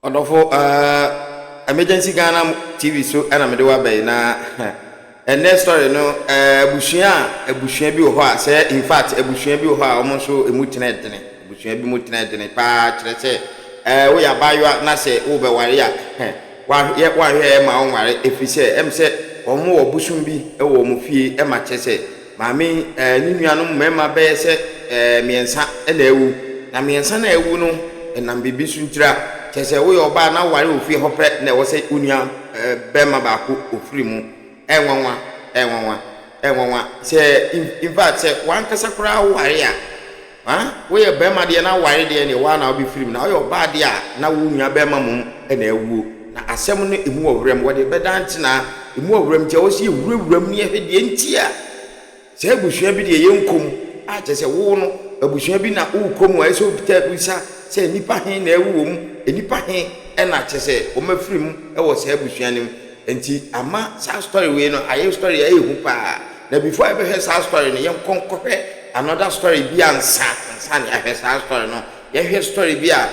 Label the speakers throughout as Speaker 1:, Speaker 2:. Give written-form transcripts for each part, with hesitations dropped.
Speaker 1: Odofo emergency Ghana TV so ana me de wa bai na next story no ebusua bi wo ho a say in fact ebusua bi wo ho a omo so emutena edene ebusua bi mutena edene pa kire se wo ya bayo na se wo be ware ya wa hwe ma wo ware efise em se omo wo busum bi e wo mo fie e ma che se maami ni nuanom mema be se miensa e na ewu na miensa na ewu no enam bibi suntira chese wo yo ba na ware ofie hopre na wo se unua bema ba ko ofiri mu enwanwa se in fact se wan kasa kura ware a wo ye bema de na ware de ne wa na obi firi mu na wo yo ba de a na wo unua bema mu e na ewu na asem no emu owrem wo de bedanti na emu owrem che wo se ewurawuram ne ehwe de ntia se abusua bi de yenkom a chese wo no abusua bi na ukom wa so bita bisa se nipa hen na ewu mu enipa hen e na chese o mafirim e wo se abusua nim enti ama sa story we no aye story e hu pa na before I be hear sa story no yen konkohwe another story bi ansa na hear sa story no ye hear story bi a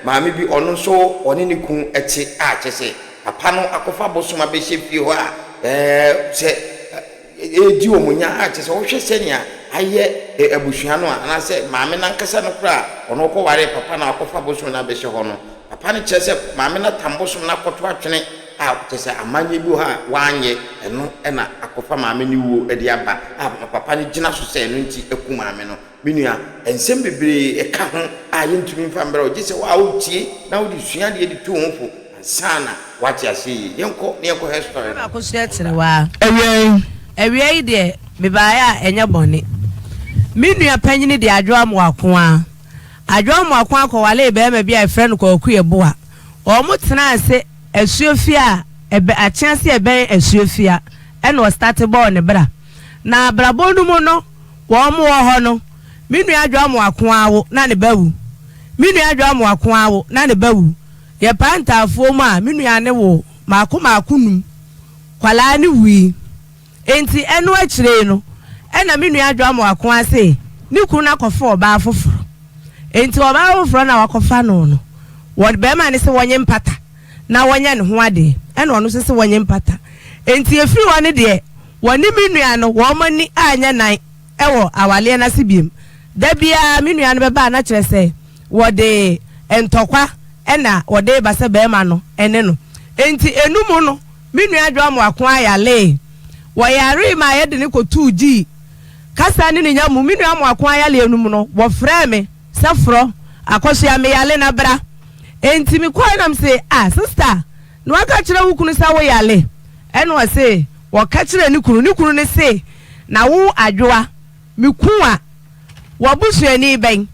Speaker 1: maami bi ono so oni ni kun echi a chese papa no akofa bosoma be hye fie ho a se di omunya a chese wo hwe senia aye abusua no ana se maami na nkasa no kura ono ko ware papa na akofa bosoma na be hye ho no papa ni chese maami na tambosoma na koto atwene a chese amanye bi ha wanye eno na akofa maami ni wo edi aba papa ni gina so se no nti eku maami no minua ensem bebre e ka ho a yentumi mfa mbere o gise wa otie na wo di sua de di to ho fo sana wati ase yenko history
Speaker 2: na ko share tere wa ewie de me ba ya enya bone minua panyini de adwo amwako ko wale be ma bia friend ko akuye boa o mo tena ase asuofia ebe achiase ebe asuofia e no start ball ne bra na brabonu mu no wo mo ho no minua adwo amwako awo na ne bawu minua adwo amwako awo na ne bawu ye panta afo mu a minua ne wo maako num kwala ne wi enti eno akire no na minua adwo amwako ase ni kunu na kofo oba afoforo enti oba afoforo na wakofa no wo be ma ne se wonye mpata na wonye ne ho ade ena ono se wonye mpata enti efiri wone de woni minua no wo mani anya nan ewo awale na sibiem da bia minua no be ba na kire se wo de entokwa ena wo de ba se be ma no ene no enti enumu no minua adwo amwako ayale wo yare ma ye de ne ko 2G kasa ni nyamu minua amwako ayale enumu no wo frɛ me sefro akosia me yale na bra enti mi kwai nam se sister no aka kire wo kunu sa wo yale eno wo se wo ka kire ni kunu ne se na wo adwoa mi kuwa wo busuani ben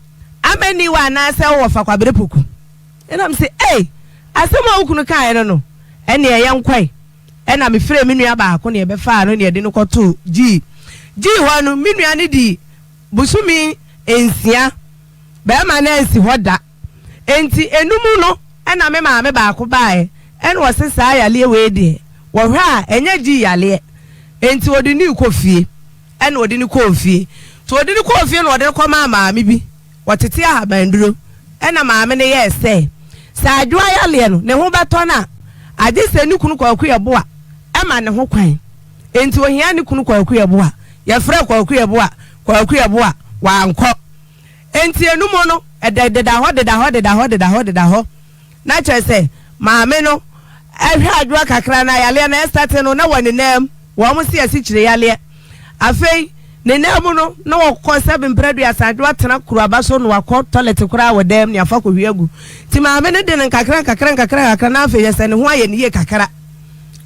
Speaker 2: amani wa na se wo fa kwabere poku enam se asema wo kunu kan no ene ye yankwai ena mi frɛ minua ba ko ne be fa no ne de no koto G ho no minua ne di busumi ensia be ma na ensi hoda enti enumu no ena me ma me ba ko bae ene wo se sa yale we de wo hwe a enya G yale enti odi ni kofie ene odi ni kofie to odi ni kofie no odi ko ma me bi wotete ahabanduro ena ma me ne ye se sa adwo yale no ne ho beto na ade se ni kunu kwaku ye boa ema ne ho kwan enti ohia ni kunu kwaku ye boa ye frɛ kwaku ye boa wa anko enti enumo no ededa ho na chese maame no ehwe adwo kakra na yale na start no na woni nam wo mo se asikire yale afei ne nam no na wo ko 7 bradu ya sadwo atena kuruaba so no wakɔ toilet kura wo dem ne afa ko hwiagu ti maame ne de ne kakra na afei yese ne ho aye ne ye kakra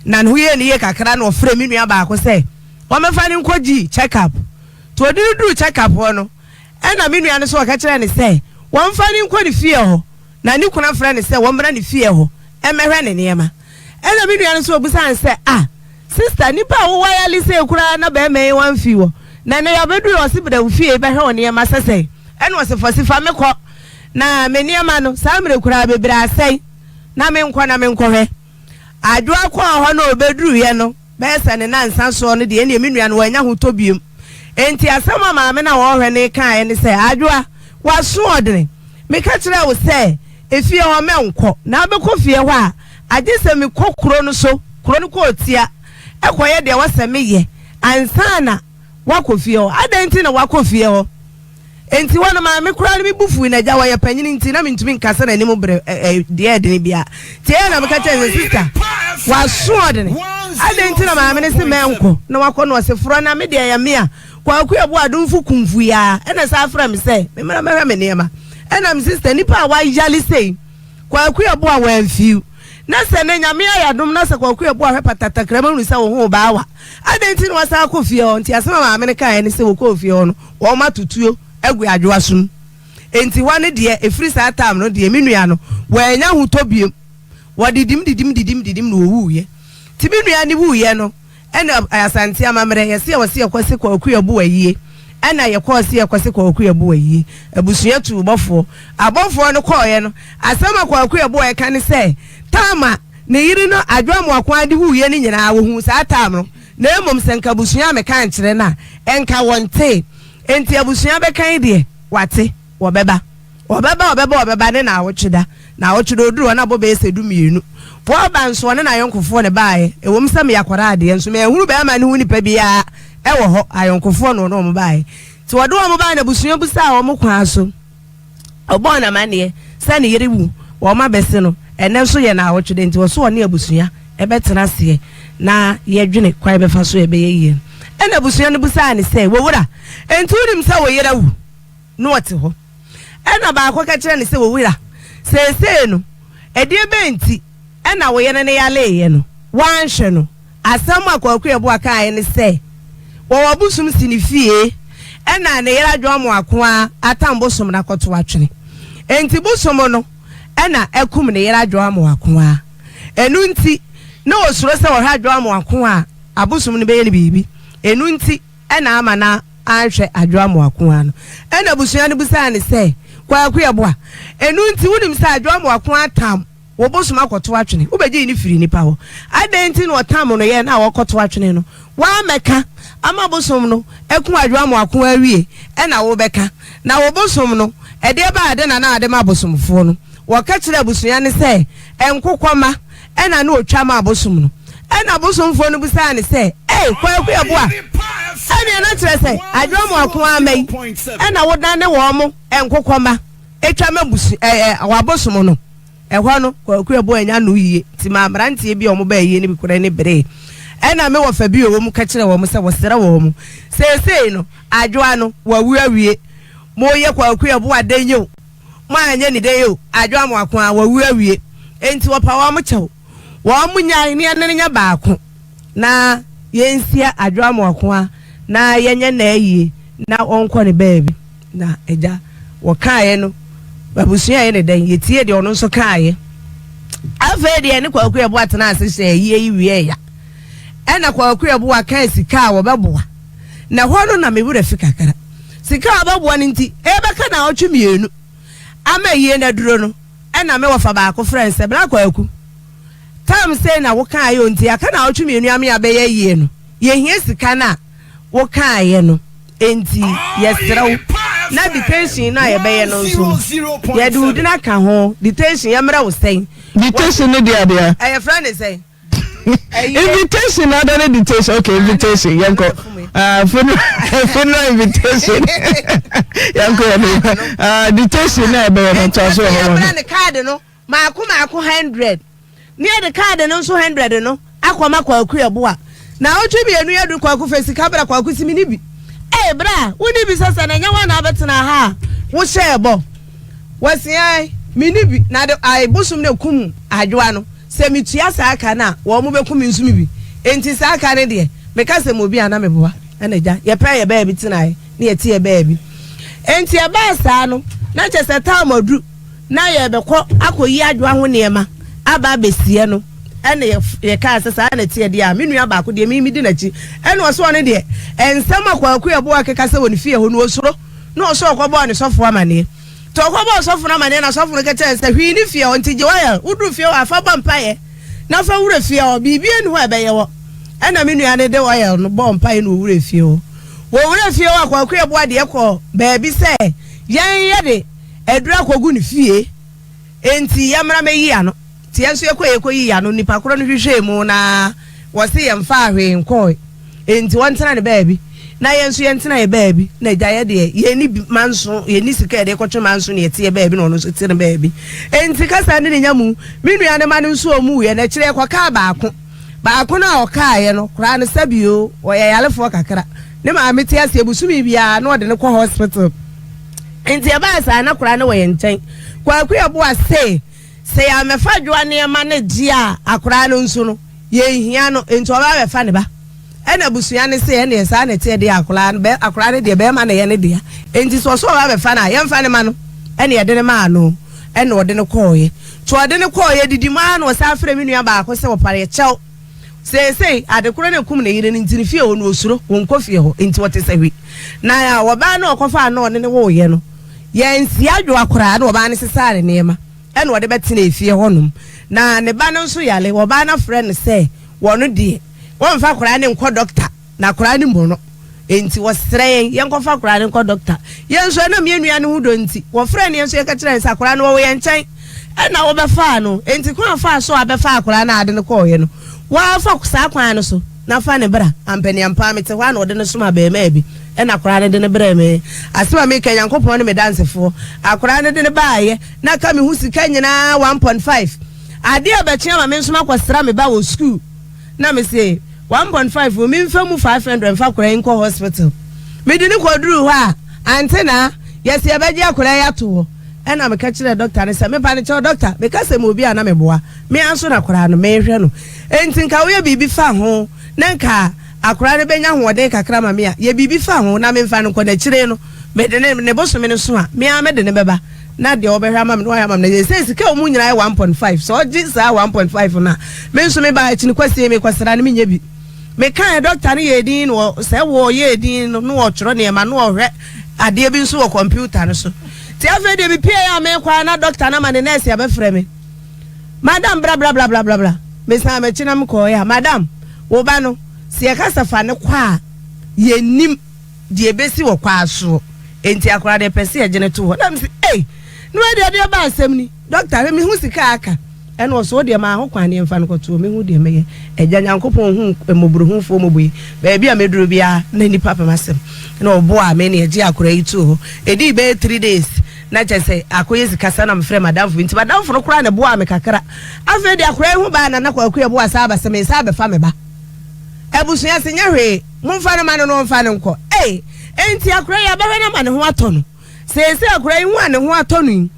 Speaker 2: na ne ho ye ne ye kakra na ofre mi nua ba ko se wo mefa ne nkoji check up to odi du check up no ena mi nua ne so ka kire ne se wo mfa ne nkodi fie ho na ni kuna frɛ ne se wo mbra ne fie ho emehwe ne niema ena mi nua ne so obusan se sister nipa wo wayali se kura na be me wan fi wo na ne yabedu yo sibra fie be hwe niema sese ena wo se fosifa me kɔ na me niema no samre kura bebra asai na me nkɔ hwe adwo akɔ ho na obeduru ye no be se ne nansa so no de ene mi nua no wanya ho tobiem enti asama maame na wo hwe ne kan ne se adwo wa so odene me ka kire wo se efie ho menko na abekọ fie ho a agye se me kokoro no so kuro no ko tia ekoye de waseme ye ansana wakọ fie ho adenti na wakọ fie ho enti wana ma me kura mi bufu na ja waye panyini nti na mentumi nkasa na nimu bre de de bia tie na me ka tell sister waso de ne adenti na ma me ne se menko na wakọ no se furo na me de ya me a kwa ku ebo adumfu kumfu ya ena sa afra me se me mera mera me nema ena me sister nipa wa yali sei kwa ku ebo a wa mfiu na se ne nyame ya dum na se kwa ku ebo a hepatata krama nu se wo ho ba wa adenti na wasa akofie o nti asema ma me ne kai ne se wo kofie o no wo matutuo egu adwoasum enti wane de efiri sa time no de menua no wa nya hutobiem wadidim no wuye ti menua ni wuye no ena asante amamre yesi wase akwase kwa akuyabu ayie ena yekwase akwase kwa akuyabu ayie abusua tu abofo no koye no asema kwa akuyabu ayeka ne se tama ne yiri no adwamu akwa de wuye ni nyina wo hu sa time no na emom senka busua me kan kire na enka wonte enti abusua be kan de wate wobeba ne na awochida oduru na bobe esedu mienu po banso ne na yonkofo ne baaye ewom sam yakora ade enso me hunu be ma ne huni pa bia ewo ho ayonkofo no mo baaye ti wodo mo baaye na busua busa wo mo kwa so obo na mane se ne yerewu wo ma bese no ene so ye na awochida enti wo so ne abusua ebetena se na yedwene kwa befa so ebe ye ena busua ne busa ne se wo wura enti unim se wo yerewu no wote ho ena ba akwa ka kire ne se wo wura se no edie benti ena wo ye ne yale ye no wanhwe no asam akwaku ebo aka ye ne se wo wabusum sinifie ena ne yera dwomo akoa atambosum na koto atwene enti busum no ena ekum ne yera dwomo akoa enu nti na osuro se wo hwa dwomo akoa abusum ne beye ne bibi enu nti ena ama na anhwe adwomo akoa no ena busua ne busa ne se kwaku ebo a enu nti wunim se adwomo akoa tam wo bosum akoto atwene wo beje ni firi nipa ho adenti no tam no ye na wo koto atwene no wa meka ama bosum no ekun adwomo akon awie e na wo beka na wo bosum no e de ba ade na ade ma bosumfo no wo ka kire busua ne se enkokoma e na na otwa ma bosum no e na bosumfo no busa ne se kwaku ebo a ane na kire se adwomo akon amai e na wo dan ne wo mo enkokoma etwa ma busu wa bosum no ehwa no kwaku ebo anya no yie ti ma brante bi o mo ba yie ni bi kura ni bere ena me wo fa bi o mo ka kire wo mo se wo sere wo mo se no adwoa no wa wu awie mo ye kwaku ebo adanyo mo anya ni danyo adwoa mo akon wa wu awie enti wo pa wo mo chew wo mo nya ni anya baako na yensia adwoa mo akon na yenye na ayie na onko ne baabi na eja wo kaaye no babusia ye ne dan yetie de ono nso kaaye afa de ne kwaku ebo atena asehye yie wie ya ena kwaku ebo aka sika wo beboa na hono na mewura fika kara sika beboa ne nti ebeka na otwemienu ama yie na duro no ena me wofa baako friends e bla kwaku tam say na wo kaaye onti aka na otwemienu ame abeye yie no ye hie sika na wo kaaye no enti yesrew na detention na yebeye no nso ye de udina ka ho detention yemra wo sen
Speaker 3: detention ne dia dia
Speaker 2: friend say
Speaker 3: invitation other detention okay invitation yanko funeral invitation yanko detention na yebeye no to so ho
Speaker 2: na card no maako 100 near the card no so 100 no akoma kwaku ebo a na otwe enu yadu kwaku fesi kabra kwaku simi ni bi bra woni bi sasa na nya wana abetena ha wo shebo wasiai minibi na de ai busum ne kum adwoa no se mitua sa aka na wo mo bekum nsumi bi enti sa aka ne de meka se mo bi ana meboa na ja ye pa ye ba bi tenai na ye tie ba bi enti e ba sa no na che se ta modu na ye bekọ akoyi adwoa ho niema aba besie no ene ye ka sasa na tie de a menua ba ko de mi di na chi ene wo so ne de ensem akwaku ebo akeka se woni fie ho no osuro na oso okobo ne sofo amane to okobo sofo na amane na sofo ne ka che se hwi ni fie o nti je wa udu fie wa fa bampaye na fa wure fie o bibi enu ho ebeye wo ena menua ne de wa no bampaye no wure fie o wo wure fie wa akwaku ebo ade ko ba bi se yen ye de edura kogu ni fie enti yamra me yi ano ti enso yekoyi ano nipa koro no hwehwe mu na wo se yemfa ahwe nkoi enti wontena ne baabi na yenso yentena ye baabi na gyaye de ye ni manso ye ni sika de kwotwe manso ne yete ye baabi na ono so tire baabi enti kasa ne nyamu minua ne ma ne nso omu ye na kire kwa ka baako na okaye no kra ne sabio o ye yalefo kakra ne ma amete ase ebusumi bia na ode ne kwa hospital enti e ba sa na kra ne wo ye nchen kwa bo ase se ya mefa dwa ne ma ne dia akra no nso no ye hia no enti oba be fa ne ba ena busua ne se ene sa ne te dia akra ne de be ma ne ye ne dia enti so oba be fa na ye mfa ne ma no ene ye de ne ma no ene ode ne koye to ode ne koye didi ma no sa afre mi nua ba ko se wo pare chew se adekoro ne kum ne yire ne ntini fie ho no osuro won kofie ho enti wote sawi na ya wo ba na okofa na one ne wo ye no ye nsi adwo akora na wo ba ne sesare ne ma ene wode betena efie honum na ne ba no nso yale wo ba na friend se wono die won fa akora ne nko doctor na akora ne mbo no enti wo sere ye nko fa akora ne nko doctor ye nso na me nua ne hudo enti wo friend ye nso ye ka kire se akora ne wo ye nchen ena wo be fa no enti kwa fa so abefa akora na ade ne ko ye no wa fa kusa kwan no so na fa ne bra ampani ampa mete hwa na ode ne soma be ma bi ena akora ne de ne bra me asema me kan yankopon ne me dansefo akora ne de ne baaye na ka me hu sika nyina 1.5 ade abachia ma me nsoma kwasra me ba wo school na me say 1.5 o me mfa mu 500 fa akora in ko hospital me di ne koduru hwa antena yes ye baji akora ya to ena me ka kire doctor ne say me pa ne che doctor me ka se me obi ana me boa me anso na akora no me hwe no enti nka wo ye bibi fa ho na nka akora ne benya hoode kakra ma me a ye bibi fa ho na me mfa no ko na kire no me de ne boso me no so a me a me de ne beba na de obehwa ma me no ya ma me say sika o mu nyina 1.5 so ji sa 1.5 na me nso me ba chini kwase me kwasara ne me nya bi me kan doctor ne ye din wo se wo ye din no wo choro ne ma no hwe ade bi nso wo computer no so ti afa de bi pia ya me kwa na doctor na ma ne nurse ya be frɛ me madam bla bla bla bla bla bla me sa me china m ko ya madam wo ba no se ya kasa fa ne kwa ye nim de besi wo kwa so enti akora de pese ya gene to ho na me say eh no de ba asem ni doctor me hu sika aka ene wo so de ma ho kwa ne mfa no to me hu de me eja nyankopon hu emoburu hu fo mobuyi ba bia meduru bia na ni papa masem na obo a me ne eji akora yi to ho edi be 3 days na chese akoye sikasa na mfre madam fu nti madam fu no kura ne bo a me kakra afa de akora hu ba na kwa akuye bo asa ba se me sa be fa me ba ebusua se nya hwe mumfa no ma no mfa ne nko enti akora ya ba na ma ne ho ato no se akora yi hu ane ho ato no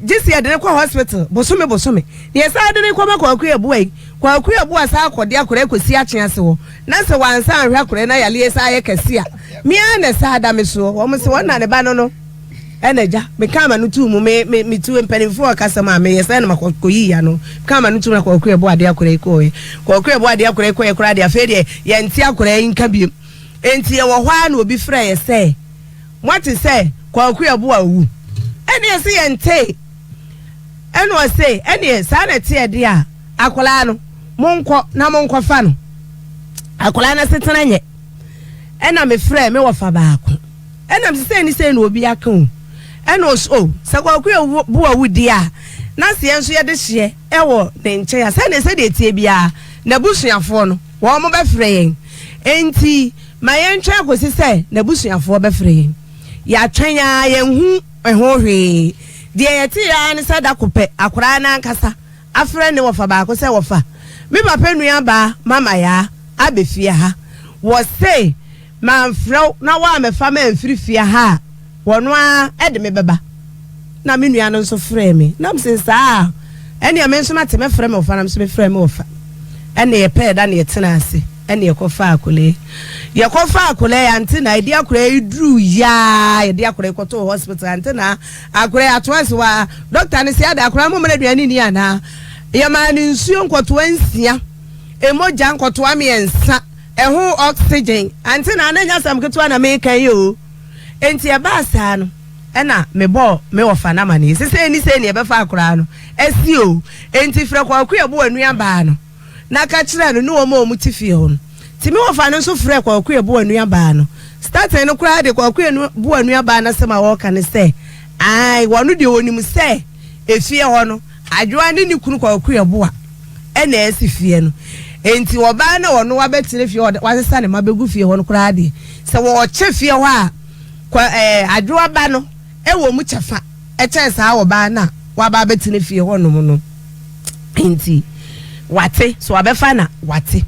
Speaker 2: jisi ya de kwa hospital bosome ye sa de ne kwa akuye bo ai kwa akuye bo asa akode akora ekosi a kyen ase wo na se wansa anhwe akora na yale sa ye kase a mi ana sa da me so wo mo se wona ne ba no eneja me kama no tu mu me tu empanifo akasa ma me yesa na makoyi ya no kama no tu na kwa akuye bo ade akora ikoye kwa akuye bo ade akora ikoye kora de afede ye nti akora inka bi enti ye wo hwa na obi frɛ ye sɛ mwati sɛ kwa akuye bo awu ene ye se ye nte ene o se ene sa na te de a akola no monko fa no akola na setena nye ena me frɛ me wo fa baako ena me se ni se na obi aka o ena o so sa kwa akuye bo awu dia na se enso ye de hye ewo ne nche ya se ne se de tie bia na busuafo no wo mo be frɛ yen enti ma yen twa akosi se na busuafo be frɛ yen ya twan ya yen hu ho hwe de ye ti ya ne sada kopɛ akora na nkasa afrɛ ne wo fa baako se wo fa me papa nua ba mama ya abefia ha wo se manfrɛ na wa me fa ma mfirifia ha wono a ede me beba na me nua no nso frɛ me na mse saa ene me nso mate me frɛ me wo fa na mse me frɛ me wo fa ene ye pɛ da ne ye tena ase ene ye kofa akole ya ntina edi akora idru ya edi akora koto hospital antina akora atwase wa doctor ne se ada akora mo mena duani ni ana ye ma ni nsuo nkoto ansia emoja nkoto amiensa eho oxygen antina ananya sam keto na me kan yo enti e ba sa no ena me wofa na mane sese ni se ni e be fa akora no esi o enti frɛ kwa akuye bo anua ba no na ka kire no ne wo ma omutifie ho no timi wofa no so frɛ kwa akuye bo anua ba no start no kura de kwa akuye bo anua ba na se ma wo ka ne se ai wono de onim se efie ho no adwoa ne ni kunu kwaku yebo a ena esi fie no enti oba na wono wabetire fie wasesa ne mabegu fie ho no kura de se wo che fie ho a adwoa ba no ewo mu chefa echesa oba na waba betire fie ho no mu no enti wate so abefa na wate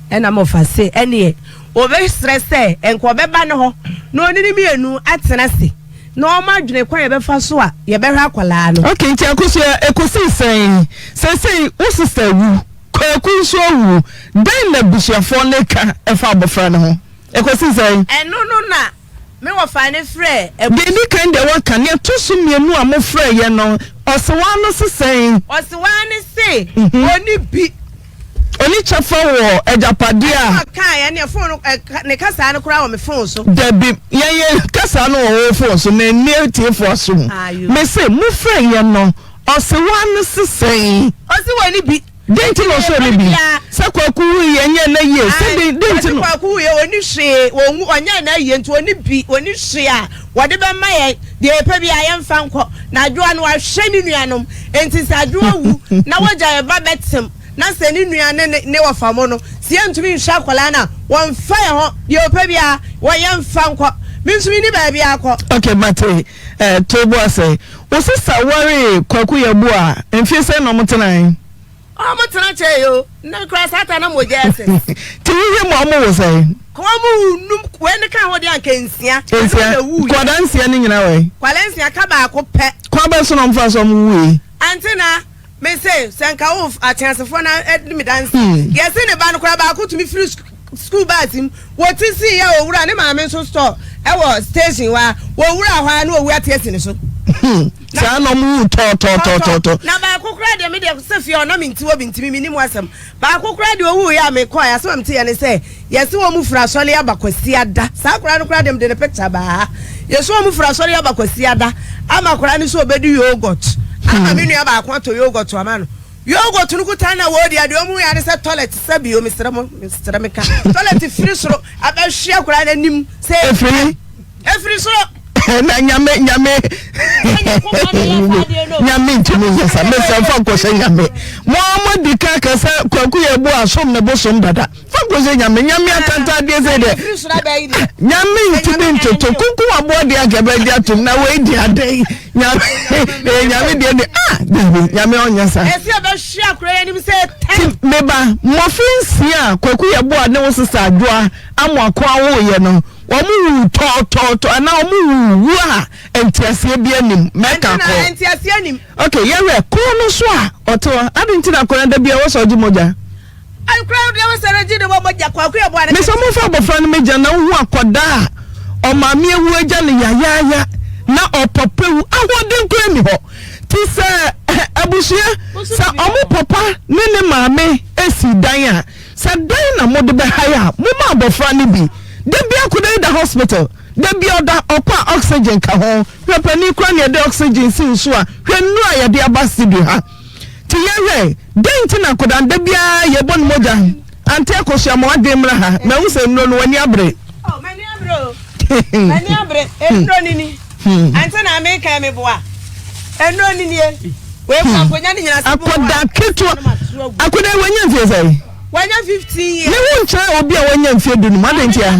Speaker 2: ena mo fa se ene obe stress enko obeba ne ho no oni ni mienu atena se no ma dwene kwa yebefa so a yebehwe akwala no
Speaker 3: okay nti akoso ekosi sen sei wo sister wu kwaku so wu den na busuafo ne ka efa abofra ne ho ekosi sen
Speaker 2: eno no na me wo fa ne frɛ
Speaker 3: de ni kan de wo kan ne to so mienu a mo frɛ ye no osewa no sesen
Speaker 2: osewa ne se oni bi
Speaker 3: oni chafa wo ejapade a
Speaker 2: kan ya ne phone ne kasa no kura wo me phone so
Speaker 3: debi ye kasa no wo phone so na ne tie fo so me say mo frɛ ye no osewa no sesen
Speaker 2: osewa ni bi
Speaker 3: denti no so ni bi se kwaku ye nye na ye se denti no
Speaker 2: kwaku ye oni hwe wo onya na ye nti oni bi oni hwe a wode be ma ye de epa bi ayemfa nko na adwoa no ahwe ni nuanom enti sa adwoa wu na wagya ye ba betem na se ni nuane ne wafamo no sie ntumi nhwa akola na won fa ye ho de epa bi a wo yemfa nko minsumi ni ba bi akọ
Speaker 3: okay mate tobo asay wo sister worry kwaku ye bu a emfi se no mtenan
Speaker 2: mo tena che yo na kra sata na mo jese
Speaker 3: ti wi mo wo say
Speaker 2: ko mo num we ne kan ho de anka nsia
Speaker 3: ko da nsia ni nyina we
Speaker 2: kwale nsia ka ba ko pe
Speaker 3: ko ba so no mfa so mo wi
Speaker 2: antina me say senka wo atiasefo na edimi dance yes ne ba no kra ba ko tumi free school batim wo ti si ya owura ne ma me so store e wo station wa wo wura hwa na owu atiasi ne so
Speaker 3: sa no mu to
Speaker 2: na ba kokra de me de sefie o na minti wo bintimi minim asem ba kokra de owu ya me call ya so mte ya ne say yesi wo mu fura sole abakwasi ada sa kokra no kra de me de picture ba yesi wo mu fura sole abakwasi ada ama kokra ni so obedu yogurt ama me nua ba akwato yogurt ama no yogurt no kuta na wo dia de omu ya ne say toilet sabi o mistra me ka toilet free soro abahwe kokra na nim say free soro
Speaker 3: na nyame ntumi yesa me se fa ko se nyame mo dika ka se kwaku ye bu asom ne bosom dada fa ko se nyame atanta de se de nyame ntumi ntoto kunku abo de agaba de atum na we di adai nyame de nyame onyasa
Speaker 2: esi abahwe akura ya nim se
Speaker 3: meba mo finsia kwaku ye bu ane wo sisa adwoa amo akwa wo ye no omu to ana omu wa entiasie bi anim meka ko
Speaker 2: entiasie anim
Speaker 3: okay yewe ko no so a oto adinti na ko da bia wo so ji moja
Speaker 2: ai crowd dey was ready de moja kwa ku ebo
Speaker 3: me so mo fa bofra no meja na hu akoda o mame ewu aja ne ya na opapa wu ahoden ko ani ho ti se abusia sa omu papa ne mame esi dan a sa dan na mo de be haya mo ma bofra ne bi Debi akuda in the hospital. Debi oda okwa oxygen ka ho. Hwepani kwa ne de oxygen si nso a. Hwenu a ye de abasi bi ha. Ti yewe, denti na akuda debi a ye bon moja. Ante akosia mo adem ra ha. Me wu se nno no wani abre.
Speaker 2: Oh, mani abro. Mani abre. Enno nini. Ante na me ka me boa. Enno nini e. We fa ponya ni nyina se bo.
Speaker 3: Akoda ketu. Akoda wanya mfie sai.
Speaker 2: Wanya 15 years.
Speaker 3: Ne woncha obi a wanya mfie dunu ma denti a.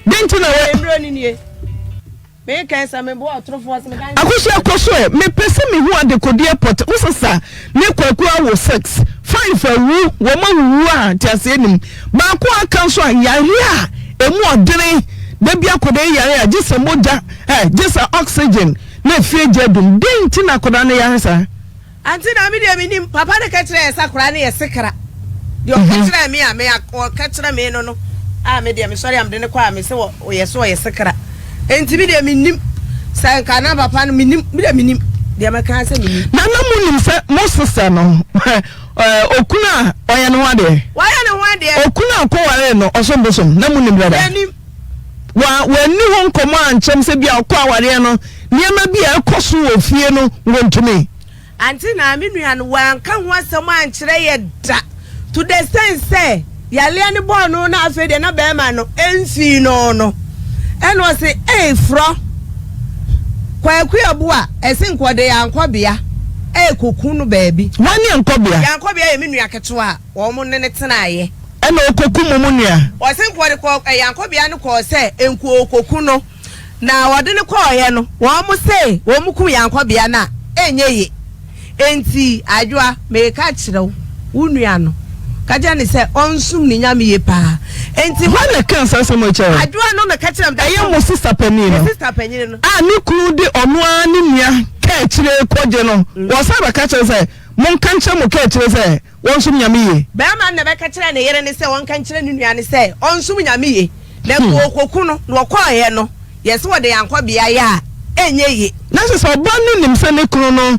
Speaker 3: Denti na we
Speaker 2: enno nini e. Me kan sa me bo otrofo as me kan.
Speaker 3: Akoso e me pese me hu ade kodi airport usasa ne kwaku awo 6 fine for wu wo ma wu a tiase nim ba ko aka so yare a emu odere da bia koda yare a gisa moja gisa oxygen na fie jedum denti na koda na yare sa
Speaker 2: anti na me de me nim papa de ka kire sakura na ye sekra de o ka kire me a me o ka kire me no me de me sorry am de ne kwa me se wo ye so ye sekra enti bi de me nim sanka na papa no me nim bi de me nim de me kan se me nim
Speaker 3: na mu nim se mo sister no okuna oya no ade okuna ko ware no osombosom na mu nim brada wa ni ho nkomo anchem se bia ko aware no niema bia ekoso ofie no wontumi
Speaker 2: anti na me nua no wanka ho asem ankire ye da to the sense say yale ani bo no na afi de na be ma no enfi no eno se fro kwa Oyerepa esinkode yankobia koku no baabi
Speaker 3: wani
Speaker 2: yankobia ye menu aketo a wo mo ne tenaye
Speaker 3: ena okoku mu nua
Speaker 2: osinkode ko yankobia no ko se enku okoku no na wode ne ko ye no wo mo se wo mo ku yankobia na enye enti adwoa me ka kirew unua no kaja ni se onsum ni nyame ye pa enti
Speaker 3: wala kansa so mo chewe
Speaker 2: adwoa no na ka kirew da
Speaker 3: ye mo sister pani no ah ni kunu de ono ani nua ka kire koje no wo sa ba ka kire se mon kan kire mo ka kire se wonsum nyame ye
Speaker 2: be ma na be ka kire ne yere ni se won kan kire ni nua ni se onsum nyame ye na kokoku no no ko ye no yes wo de yankobia ya enye ye
Speaker 3: na so oba no nim se ne kunu no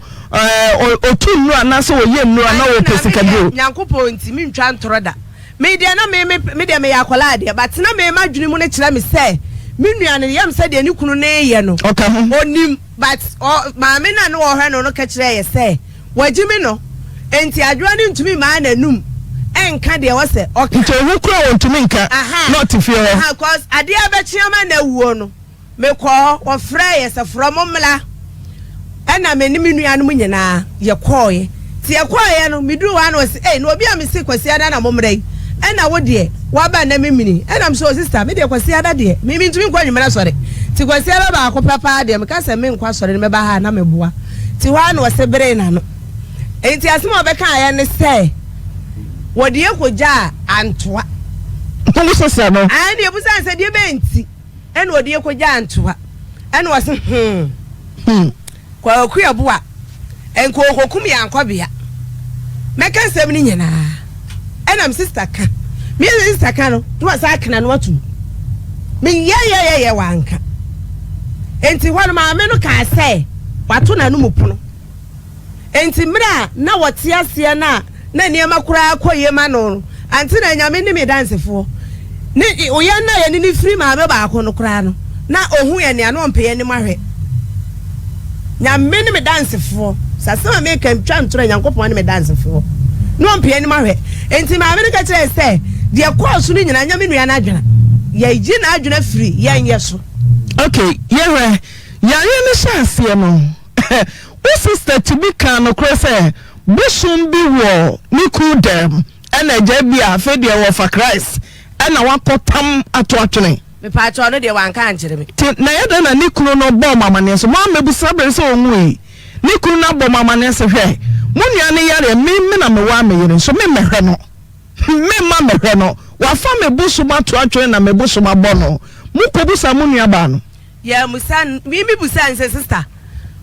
Speaker 3: otu nnu anaso oye nnu ana wo pesikado
Speaker 2: nyankopo ntimi ntwa ntoroda media na media me yakola de but na me madwuni mu ne kira me se me nua ne yam se de ne kunu ne ye no onim but maame na no wo hwe no ka kira ye se wagimi no enti adwa ne ntumi ma na num enka de wo se
Speaker 3: nti wo kura wo ntumi nka not fear
Speaker 2: cause ade abechiama na wuo no me ko wo frɛ ye se from mla ana me ni menua no nyina ye koye ti ye koye no midu wa no se no obi amisi kwasi ada na momrai ana wo de wa ba na memini ana am so sister me de kwasi ada de me ntumi nkwa nwumera sore ti kwasi ada ba ko papa de me ka se me nkwa sore me ba ha na me boa ti wa no se bere na no enti asem obeka aye ne se wo de ekogya antoa
Speaker 3: ko so se no
Speaker 2: an de ebusa se de be nti ana wo de ekogya antoa ana wo se kwa Oyerepa enko kokum yankobia meka nsem ni nyina enam sister ka me sister ka no to asa akena no watu me ye wanka enti hwan ma me no ka se wato na no mupono enti mra na wote ase na niema kura akoye ma no anti na nyame ni me dansefo ni oya na ye ni free ma me ba akọ no kura no na ohu ye ne ano mpe ye ni mahwe nyame ni me dansefo sasema me kan twa ntoro nyankopon ni me dansefo no mpe ni mahwe enti ma me ka kire se de course ni nyina nyame nua na adwena ye gi na adwena free ye nye so
Speaker 3: okay yere ni chance no o sister to be kan no kure se bushum bi wo ni ku dem ena je bi afa de wo for Christ ena wakotam atotwene
Speaker 2: me pa cho no de wanka ankire me
Speaker 3: na yeda na ni kunu no bo mamane so ma mebusa bere so onwe ni kunu na bo mamane so hwe munua ne yare me na me wa me yere so me mehwe no me ma mehwe no wa fa me busu ma to atwene na me busu ma bo no mu ko busa munua ba no
Speaker 2: ya musan mi busa nse sister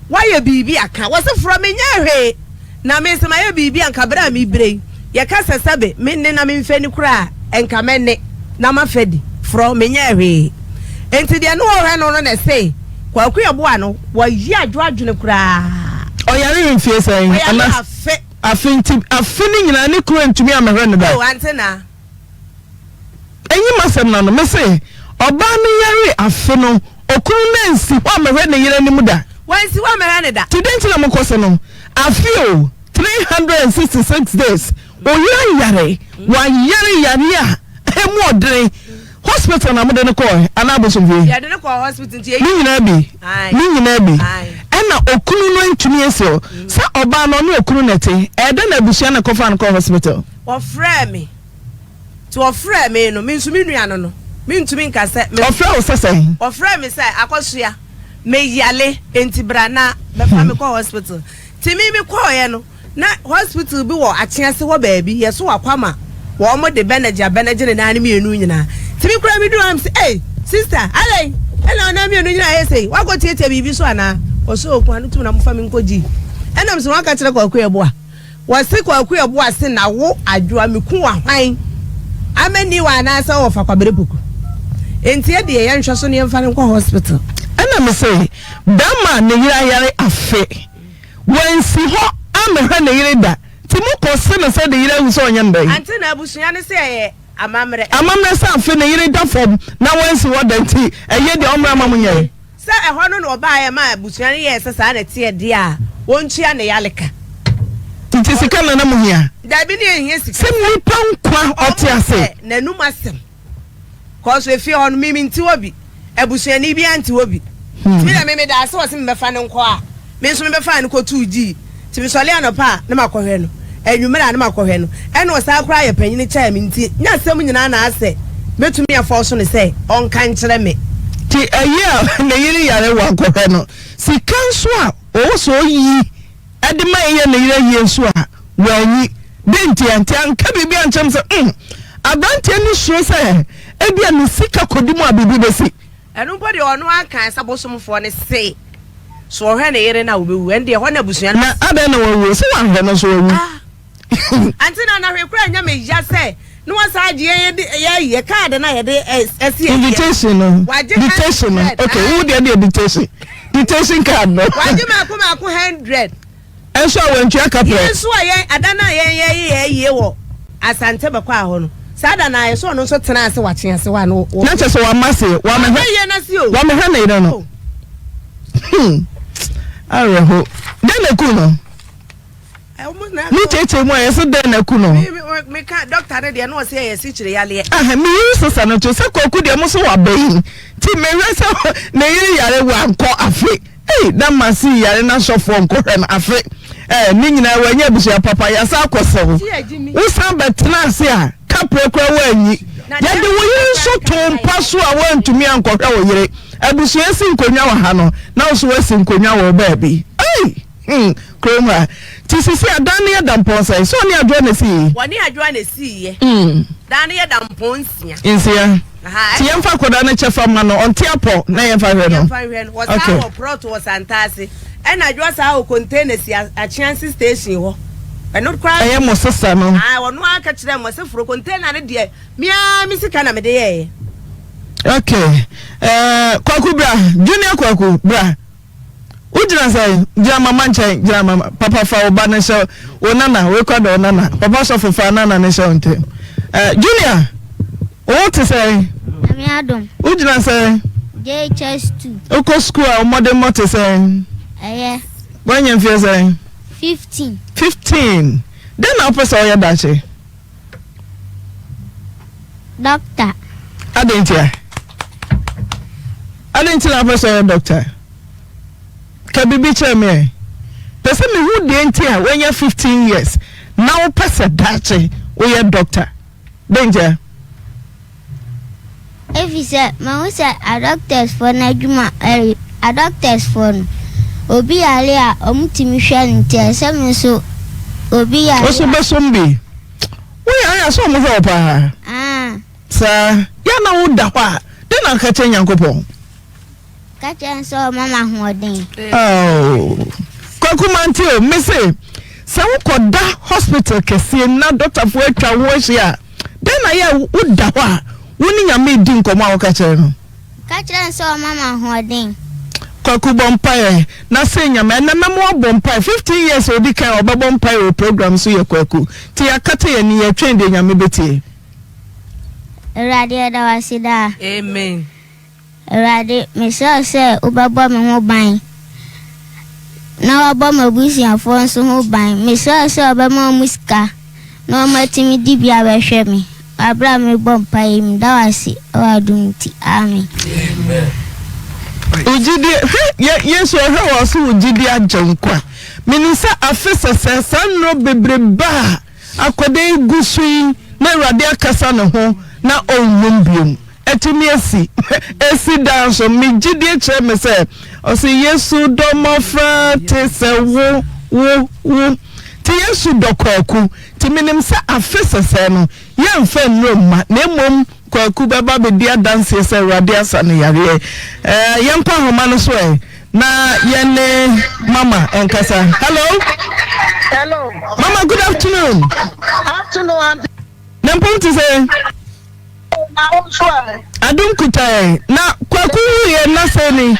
Speaker 2: why you bibi aka was from me nyahwe na me se ma ye bibi anka bra mi brei ye ka sesabe me ne na me mfani kura enka me ne na ma fedi from me nyahwe enti de no hwe no no na say kwa Oyerepa no wa yi adwadwene kura
Speaker 3: oyare mfie sen ana afini nyina ne kuro ntumi amehwe no da
Speaker 2: o antena
Speaker 3: enyi masem na no me say oba no yare afi no okuru na nsi wa amehwe ne yere ni mu da
Speaker 2: wansi wa amehwe ne da
Speaker 3: today nti na mo kose no afio 366 days oyare wa yare emu odre hospital na mo de ne ko ana bosomfie
Speaker 2: ya de ne ko hospital nti
Speaker 3: ni nyina bi ena okunu no ntumi esio sa oba no ne okunu nete ede na busia na kofa no hospital
Speaker 2: o frame to o frame no me nsumi nua no me ntumi nkase me
Speaker 3: o frame o sese
Speaker 2: o frame say akosua me yale enti brana be fa me ko hospital ti mi ko ye no na hospital bi wo achease wo baabi ye so wakwama wo mo de benager na ne me enu nyina ti mi kura mi do am say hey sister ale ela na me enu nyina ye say wa go tietie bibi so ana o so okun anu tu na mo fa mi nkoji enam so waka kire ko Oyerepa wo se ko Oyerepa se na wo adwoa me ku wa hwan amani wa na sa wo fa kwabere buku enti e de ye nhwe so ne mfa ne ko hospital
Speaker 3: ena me say bema ne yira yare afe wensi ho amehwe ne yire da ti mu ko se ne se de yire hu so onye ndai
Speaker 2: anti na abusuya ne se ye amamre
Speaker 3: sa afe ne yire da fom na wensi wo da nti eye de omra mamunye
Speaker 2: sa ehọ no oba ya ma abusuya ne ye se sa na tie de a wontua ne yaleka
Speaker 3: nti sika na muhia
Speaker 2: da bi ne ehie sika
Speaker 3: se mi pankwa otiase
Speaker 2: na num asem ko so efi ho no mimi nti obi abusuya ni bi anti obi Me na me da so me fa ne nko a. Me so me be fa ne ko 2G. Ti me sole anopa na makohwe no. Enwumera na makohwe no. E no sa akra ye panyini cha me nti. Nya asem nyina na ase. Metumi afọ so ne say on kan kire me.
Speaker 3: Ti aye na yiri yare wa kohwe no. Si kanso a o so yi. Ade ma ye na yiri yesu a wanyi. Denti anka bibi anchem se abante ni sure se ebia ni sika kodimu abibi besi.
Speaker 2: Enu body onu aka sabosomfo ne say. So ohwe na yere na obewu ende ho na busua
Speaker 3: na abe na wo se wa hwe no so wu.
Speaker 2: Anti na hwe kura nya me ya say no wasaje ye card na ye de
Speaker 3: invitation no. Dictation no. Okay, who dey dictation card no.
Speaker 2: Waje mako 100.
Speaker 3: Enso awantu akapre.
Speaker 2: Enso aye adana ye wo asante bekwa ho no. Sada na yeso no so tena ase wache ase wa no.
Speaker 3: Na chese wa mase wa me
Speaker 2: ye na si o.
Speaker 3: Wa me ha na ire no. Areho. Den na ku no. Mi tete mo yeso den na ku no.
Speaker 2: Me ka doctor ne de no se ye si kire yale.
Speaker 3: Me use so na to se koku de mo so wa bayin. Ti me resa na yiri yare wa nko afi. That masi yare na sofo nko na afi. Ni nyina wanya busia papa ya sa akosewo. Wo san betena ase a kapre kwa wanyi. Ya de wo yinso tompa so a wantumi ankɔhwa wo yere. Abusia si nkonwa wa ha no. Na wo so wasi nkonwa wo ba bi. Kroma. Ti sisi adane ya damponsa. So ni adwa na si.
Speaker 2: Wani adwa na si ye. Dane ya damponsia.
Speaker 3: Insia. Ti yemfa koda na chefa ma no onti apo na yemfa hwe no.
Speaker 2: Yemfa hwe no. Wasa wo proto wo santase. And I just saw containers a chance station. I not cry. I
Speaker 3: am a sister.
Speaker 2: I want to catch them was a for container, dear. Mia, Mr. Canamede.
Speaker 3: Okay. Kwaku bra, Junior Kwaku bra. Ujina say, Jama Mancha, Jama, Papa for Banisha, Onana, we call Onana, Papa for Fanana Nation. Junior, what to say? Ujina say,
Speaker 4: JHS2.
Speaker 3: Oko school, modern motor say. When you feel saying
Speaker 4: 15.
Speaker 3: 15. Then I'll press all your dache.
Speaker 4: Doctor.
Speaker 3: I didn't press all your doctor. Can be beach me. Person me who didn't hear when you're 15 years. Now press a dache or your doctor. Danger.
Speaker 4: If you said, my said a doctor's for Najuma, a doctor's phone. Obi alia omutimi hwa ntia sem so obi alia
Speaker 3: oso besombi we aya so mo ho pa sa ya na wo da hwa de na ka che nyankopon
Speaker 4: ka che so mama hoden
Speaker 3: kwakumanti o me say se wo koda hospital kese na doctor fo atwa wo hia de na ya wo da hwa wo ni nyame di nkomo a wo ka che no
Speaker 4: ka che so mama hoden
Speaker 3: Kwaku bompae na senya me na memo bompae 15 years odi kan obabompae program so ye kwaku ti yakata ye ni ye twende nyame beti
Speaker 4: radio da wasida
Speaker 2: amen
Speaker 4: radio me se obabo me ho ban na obo mabusi afo so ho ban me se obamo musika na matimi dibia behwe me abra me bompae mi da wasi awadunti amen
Speaker 2: amen
Speaker 3: ujidi yesu ehe wasu ujidi ajankwa minisa afisa sanro bebreba akode gusui na urade akasa ne ho na onwumbium etumi esi danso mi jidi eche me se o se yesu do mofra te se wo ti yesu dokoku ti minim se afisa se no yemfa nroma na emom kwaku baba be dia dance se urade asa ne yare yempa homa no so na yene mama enkasa hello mama good afternoon Nampon to say adum kutai na kwaku ye na se ni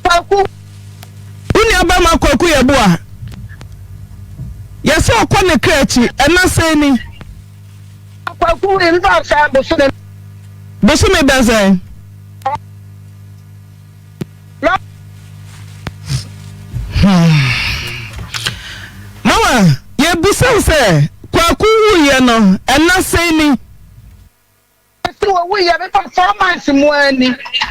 Speaker 3: kwaku uni abama kwaku ye boa yesi okone krechi na se ni kwaku in that time bosume benzen mama ye busan se kwaku ye no na se ni
Speaker 5: we have a performance more.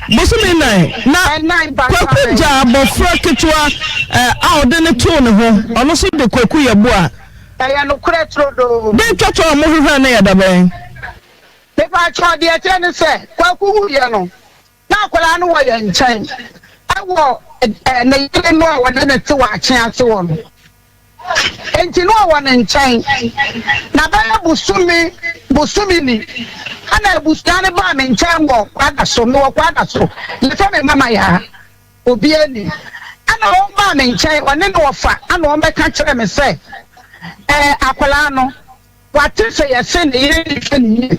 Speaker 3: Bosumi na kwaku ja abofra ketua awde ne to ne ho ono so de kwaku yebo a
Speaker 5: ya no kretro do
Speaker 3: de twotwo mo hwehwe na yeda ben
Speaker 5: me pa cho de ate ne se kwaku hu ye no na akwala no wo ye nchen awo na yele no wo de ne te wa kyen ate wo no enti no wo ne nchen na ba busumi ni ana busane ba me nchen wo kwada so me wo kwada so le fe me mama ya obi ani ana wo ba me nchen one no fa ana wo meka kire me se akwala no wate se ye se ne yire ni fe ni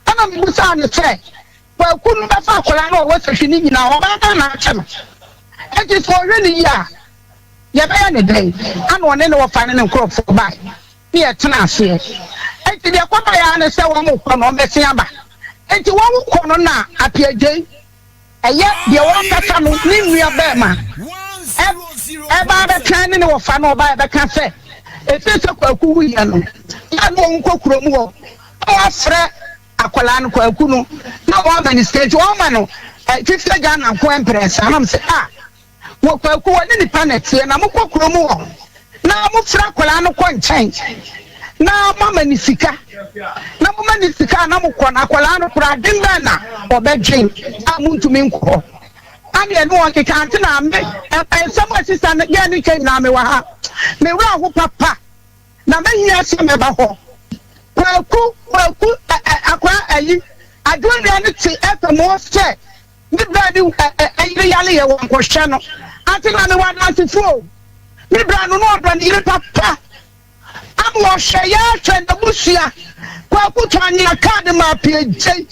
Speaker 5: ana me busa ne se wa kunu ba fa akwala no wo se hwini nyina wo ba na ache no enti so hwe ni ya ye ba ya ne dai ana one no wo fa ne nkrofo ba ni e tena ase enti de kwaba ya ne se wo mo kɔ no mbesi aba enti wo mo kɔ no na apiagye eye de wo kasa no ni nua ba ma e ba be kan ne wo fa no ba be kan se e se kwaku wu ya no ya no nko kuro mu wo afre akwala no kwaku no na wo ba ni stage wo ma no 50 Ghana ko empress anam se wo kwaku wo ni panet na mo kuro mu wo na mo fra akwala no ko nchen na mama ni sika na mama ni sika na mo kɔ na akwala no kura dinda na obedwen amuntu mi nkɔ ani eno on keka ante na me ensam assistant na ya ni kai na me wa ha me wura ho papa na me hia se me ba ho kwaku akwa ayi adwoni ani ti efemo se ni bradi ayi yale ye won ko hwe no ante na me wa na sifo ni branu no odwa ni papa amwo shaya twenda busia kwa kutanya card ma page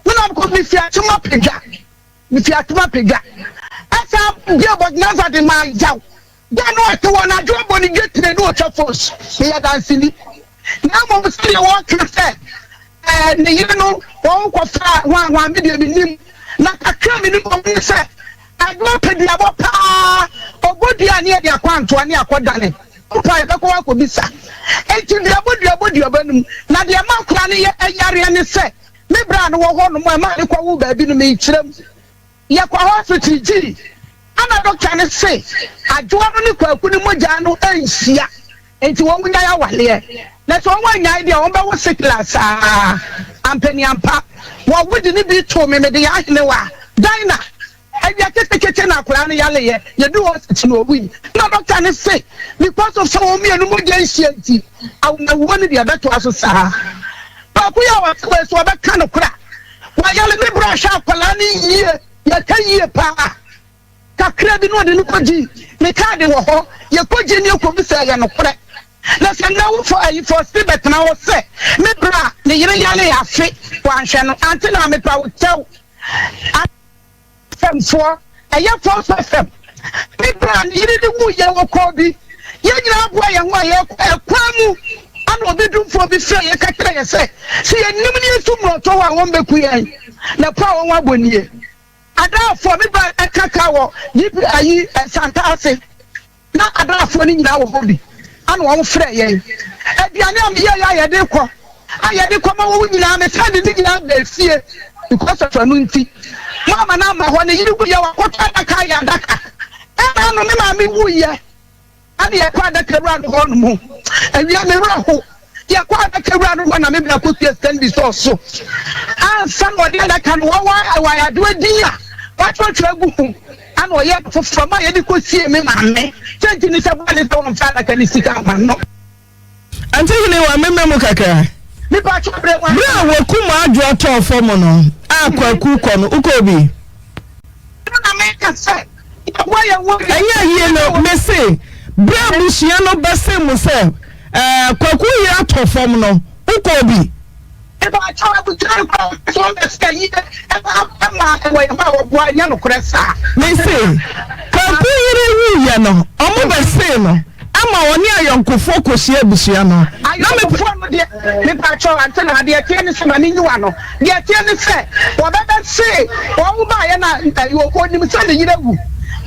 Speaker 5: nuna ko mi fi atuma pega asa bia bodnaza de ma jaw da no to wona jobo ni getre no chafos ya dansini na mo se wo kase ne yino won ko fra wa mi de nim na kakra mi ni mo se agbo pedia bo pa obodia ne de akwanto ne akodane pa e ko wa ko bisa enti diabo num na de ma kura ne yare ne se me bra no wo ho no ma ne kwa wo ba bi no me kirem ye kwa hospital ji ana doctor ne se adwoa no ne kwaku ne moja no anhia enti wo munya ya wale na so wo anya ide wo ba wo sickness ampani ampa wo wudi ne bi to me de ya hene wa dina eya kete na akura no yale ye do hospital no wi na doctor ne say because of some me no mo dey nti awu na wo ne dia beto aso saa ba ku ya wa so ba kan okura wa yale me bra sha akura ni yie ya kan yie pa kakra bi no de no koji me ka de wo ho ye koji ni ko bi sa ya no kure na se na wo for ayi for stibet na wo se me bra ne yire yale ya fe wa hwe no ante na me pa wo tew for a year for FM. People are needed to move your copy. You know why and why a cramu and what they do for this say. See, a numinous tomorrow, I won't be queen. The power one year. I doubt for me by a cacao, deep a Santa. Not a doubt for in our body. And one fray. At the end of the year, I had to come over with me. I'm standing out there, fear because of a moonty. Mama na ma hone yiri ku ya wakota aka ya daka e no me ma mi wuye ani e kwa daka ra no hono mu awia me ra ho ya kwa daka ra no na me bla ko stand bi so an san wo de daka no wa ya do dia wa twa gu hu an wo ye foforo ma ye di ko sie me ma me change ni se ba le to on fa daka ni sika ma no
Speaker 3: ante ni wa me mu kakra
Speaker 5: mi ba twa bre wa
Speaker 3: bra wo kuma adwo to fom no akwaku kɔ no ukobi
Speaker 5: na me ka se wo
Speaker 3: ye no me se bra busia no bese mu se kwaku ye ato fom no ukobi
Speaker 5: e ba twa bu twa ko so me ska yi e ba ma wo ye ma wo bua nya no kresa
Speaker 3: me se kwaku ye wu ye no omo bese no ama woni ayonkofo kosia busia no
Speaker 5: na me fo no de me pa cho ante na de tie ni se ma ni nyiwa no de tie ni se wo be be se wo ba ye na wo ko ni se ni yire wu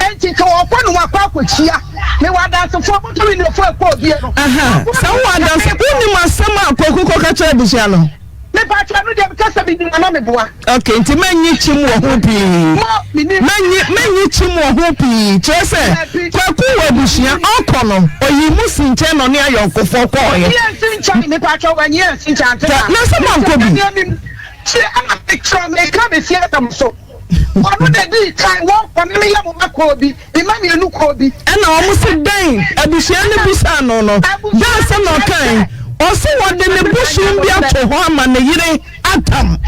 Speaker 5: enti ka wo ko no akwa akochia me wa da se fo to ni fo ko bi no
Speaker 3: aha sa wo da se ko ni masema akwaku ko ka cha busia no
Speaker 5: Me part no dey because of the na me boa.
Speaker 3: Okay, nti manyi chim wo ho pi. Manyi chim wo ho pi. Chese, kwaku wabusua okono, oyimu sinche no ne ayonkofo ko ye.
Speaker 5: Yes, sinche me part when yes, sinche ante.
Speaker 3: Na se man ko bi.
Speaker 5: See, I'm a picture me come see them so. One day di kai won for me ya mo makobi, e ma me enu kobi.
Speaker 3: E na omo se dan, abusua ne busa no no. Dan se no kan. Osi wode ne bushum bi ato ho ama ne yire atam.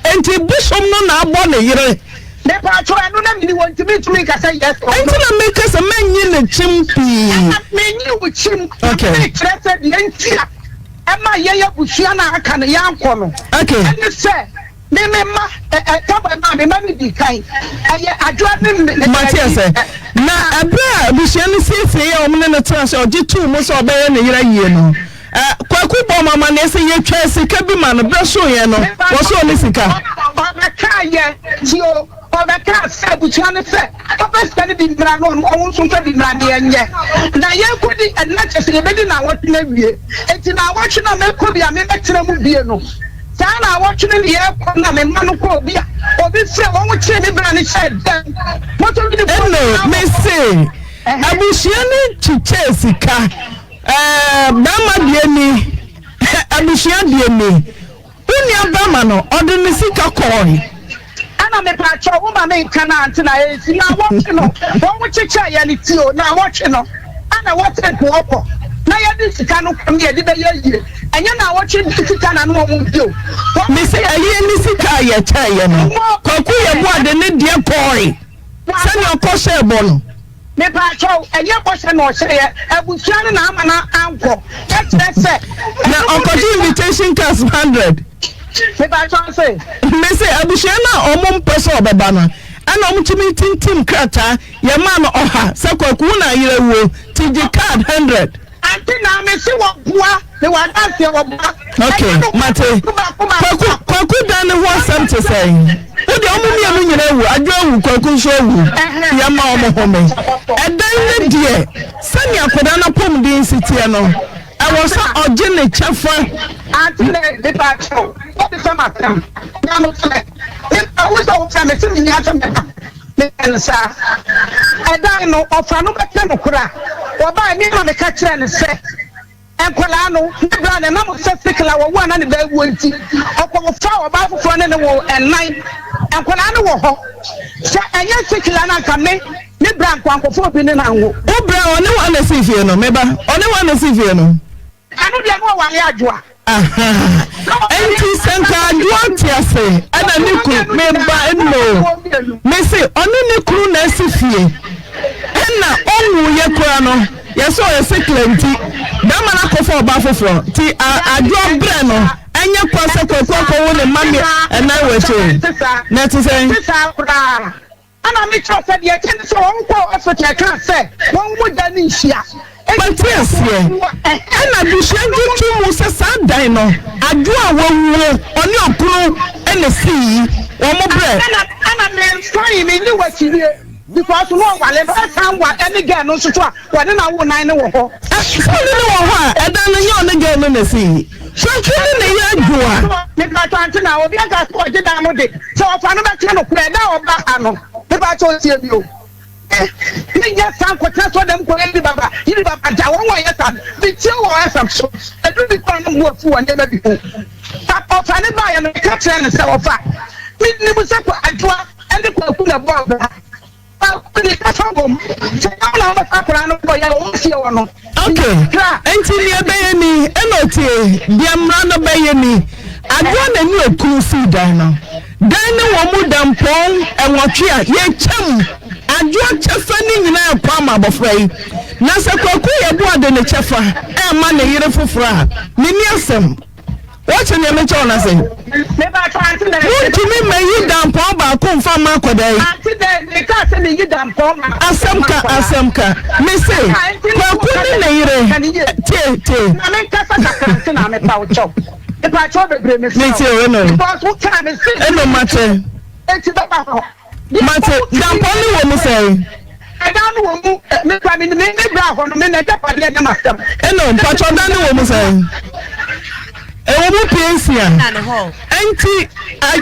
Speaker 3: Enti bushum no na abo ne yire.
Speaker 5: Ne pa cho enu na me want to me ka say yes.
Speaker 3: Enti na me ka say manyi ne chimpi.
Speaker 5: Manyi wo chim.
Speaker 3: Okay.
Speaker 5: Trese de entia. Ema ye bushia na aka ne yanko no.
Speaker 3: Okay.
Speaker 5: Eni say me ma taba ma me ma me di kai. Aye adwa ne
Speaker 3: Matias na abra bushia ne siesie ya omne ne trase oje tu mo so obeye ne yire yie no. Kwaku bo mama na ese ye twa sika bi ma no breso ye no wo so ne sika
Speaker 5: obeka ye tio obeka se bucha ne se obeka ne bi mra no won so bi mra de enye na ye kodi na chese ye bedi na wot na wie enti na wot na me ko bi a me betra mu bie no sa na wot ne ye ko na me ma no ko bi a obi se won wo kire ne bra ne che dan moto bi de
Speaker 3: no me say abushia ne chiche sika bama dieni abushia dieni unia bama no odini sika koi
Speaker 5: ana me pacho wo ma me kana anti na esi na watch no wo chicha ya ni tio na watch no ana watch ko opo na ya di sika no kam ya di be ye enya na watch sika na no mo bio
Speaker 3: me say aye ni sika ya cha ya no kwaku ye bo ade ne die koi se ni okose ebo no
Speaker 5: me pacho enye bose no hye abusuan na ama na anko etrese
Speaker 3: na okoji invitation card 100
Speaker 5: me pacho say
Speaker 3: me say abusuan na omo mpeso obeba no ana omo timi tintim krata ye ma no oha se kwaku na yire wo tiji card 100
Speaker 5: anti na me se wo bua me wa dance wo bua
Speaker 3: okay mate kwaku dan ne ho something say odi omo mi anu nyina wu adwo wu kwaku so wu ya ma omo home edan ne die sani akoda na pom din sitie no I was oje ne chefa
Speaker 5: anti ne pacho o bi sama tam na no tele I was o tele se ni ata me ensa edan no ofa no bete no kura oba mi na me ka kire ne se enkola no bra ne na mo se sikla wo wana ne ba wu nti okwo fa oba foforo ne wo ennan enkola no wo ho se enye sikla na ka me bra kwankofo bi ne na wo
Speaker 3: o bra one wa na sifie no meba one wa na sifie no
Speaker 5: anu de no wa le adwoa
Speaker 3: enti senka adwoa tiase ana ne ku meba no me se one ne kru na sifie enna onwu ye kura no yeso ye siklenti dama na kofo oba foforo ti adwoa bra no enye kwase kwakwa wo ne mami ena weche na ti say
Speaker 5: ana me trust the ken so won ko hospital kan say won wo da ni hia
Speaker 3: Patience ena bishenju tumu se sadan no adwoa wo oni okuru ene si wo mo bre
Speaker 5: ana me fine me ni wachirie because no wale ba san wa any girl no so to a wone na wo nan ne wo ho
Speaker 3: so ni wo ho a edan no nye oni girl no na si so kini ne ya adwoa
Speaker 5: me ka tanti na obi aka so je da mo de so ofa no ba tire no kure da oba ano me ba cho tie bi o me ya san ko tan so dem ko edi baba yiri baba ja won wa ya san bi tie wo asam so edu bi kwa no wo fu won na bi ko ta ofa ne ba ya no ka tire ne se ofa ni mu se ko adwoa ende ko ku na bo ba
Speaker 3: okay enti ni ebeye ni enotie biamra no beye ni adwo na ni okuru si dan no dan ne wo mu dampon enwotwe a ye chem adwo chefa ni nyina ekwa ma bofrai na se kwaku ye bo ade ne chefa e ma ne yire foforo a ni ni asem what you name cho na say
Speaker 5: never try to
Speaker 3: to me me you dampon ba ko mfa ma kodai
Speaker 5: they can't say you dampon
Speaker 3: asemka me say kwaku ni ne yire tie
Speaker 5: na me kasa ka na me pa o chop e pa chop bebre me
Speaker 3: me tie no
Speaker 5: because what time is it
Speaker 3: no matter
Speaker 5: enti ba ba
Speaker 3: matter dampon ni wo me say
Speaker 5: I don't know me kwa me bra ho no me na tapa de na mastem
Speaker 3: no pacho dan ni wo me say ewo mu pensia enti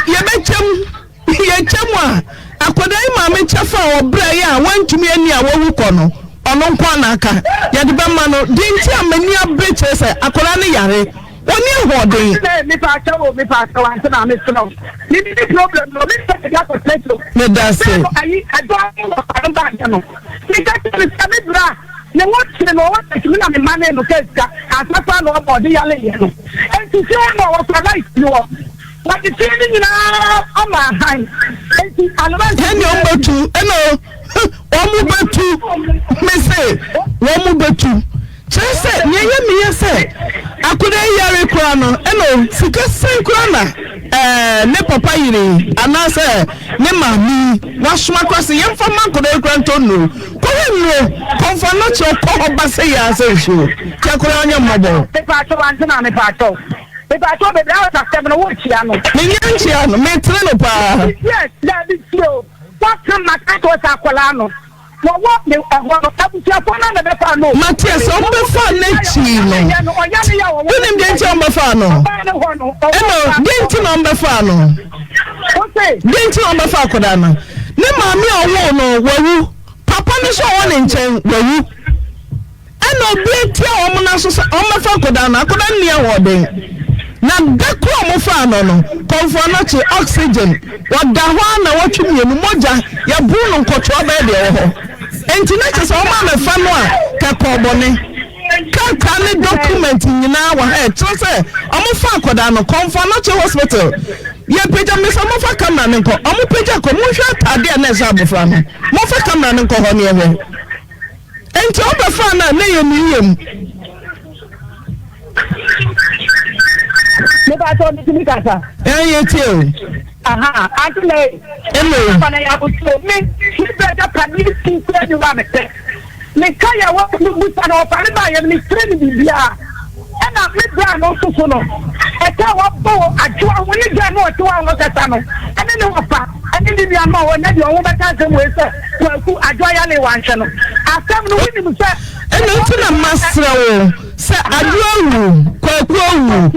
Speaker 3: yebechem a akodai maame chafa obra ya wantumi ani a wowu kɔ no ɔno nkwa na aka yɛde bɛma no di nti amani abreche sɛ akoda ne yare oni hoden
Speaker 5: me pa chawo ante na me sno ni problem no me say ga ko setlo
Speaker 3: me da say
Speaker 5: ayi ado no ba ya no me ka me sabe bra ne what no what me na me mane no keska asasa no body yale ye no enti se no what like you what the thing na on my hand enti alaba
Speaker 3: eni ombetu eno omu betu me say omu betu chese nyeye miye say akude yare kura no eno sika sen kura na ne papa yire anase ne mami wasuma kwase yemfa mankodo kura ntono kowe no konfa no che ko oba say ya say sho chakura onye mmobo
Speaker 5: pepa to ante na me pa to be bra ta stem no wo chia no
Speaker 3: me nyanchia no me tre no pa
Speaker 5: yes that is so what come na ka to sa kwala no no what me abutia fo na be fa no
Speaker 3: Matias o be fa na chi no unim de nti o be fa no eno de nti no be fa no
Speaker 5: okay
Speaker 3: de nti o be fa koda no ne maami owo no wawu papa ni so won nchen wawu eno bi ti o mo na so o me fa koda no akoda ni e wo den na dakro mo fa no konfo na chi oxygen wada ho na watwumi enu moja ya bu no nkotwa ba de ho enti na che so o ma me fa no a ka kobone ka ne document nyina wa he tro se o mo fa koda no konfo na chi hospital ye peja me so mo fa camera ne ko o mo peja ko mo hwa tade na za bofra no mo fa camera ne ko ho ne ewe enti o be fa na ye mi yem
Speaker 5: me ba to ni kasa
Speaker 3: ye tio
Speaker 5: aha atule
Speaker 3: elo
Speaker 5: pana ya buto me beja pani ti se ni wa me te me kaya wa ku buta no pa ni ba ye ni treni bibia e na me bra no so no e ta wa bo ajo awon ni ja no ti wa no kasa no ene ni wa pa ene ni bia ma wo na di won be ka se mo se wa ku ajo ya le wa nche no asem no wini mu se
Speaker 3: eno ti na masrawo se aduawu kwakuawu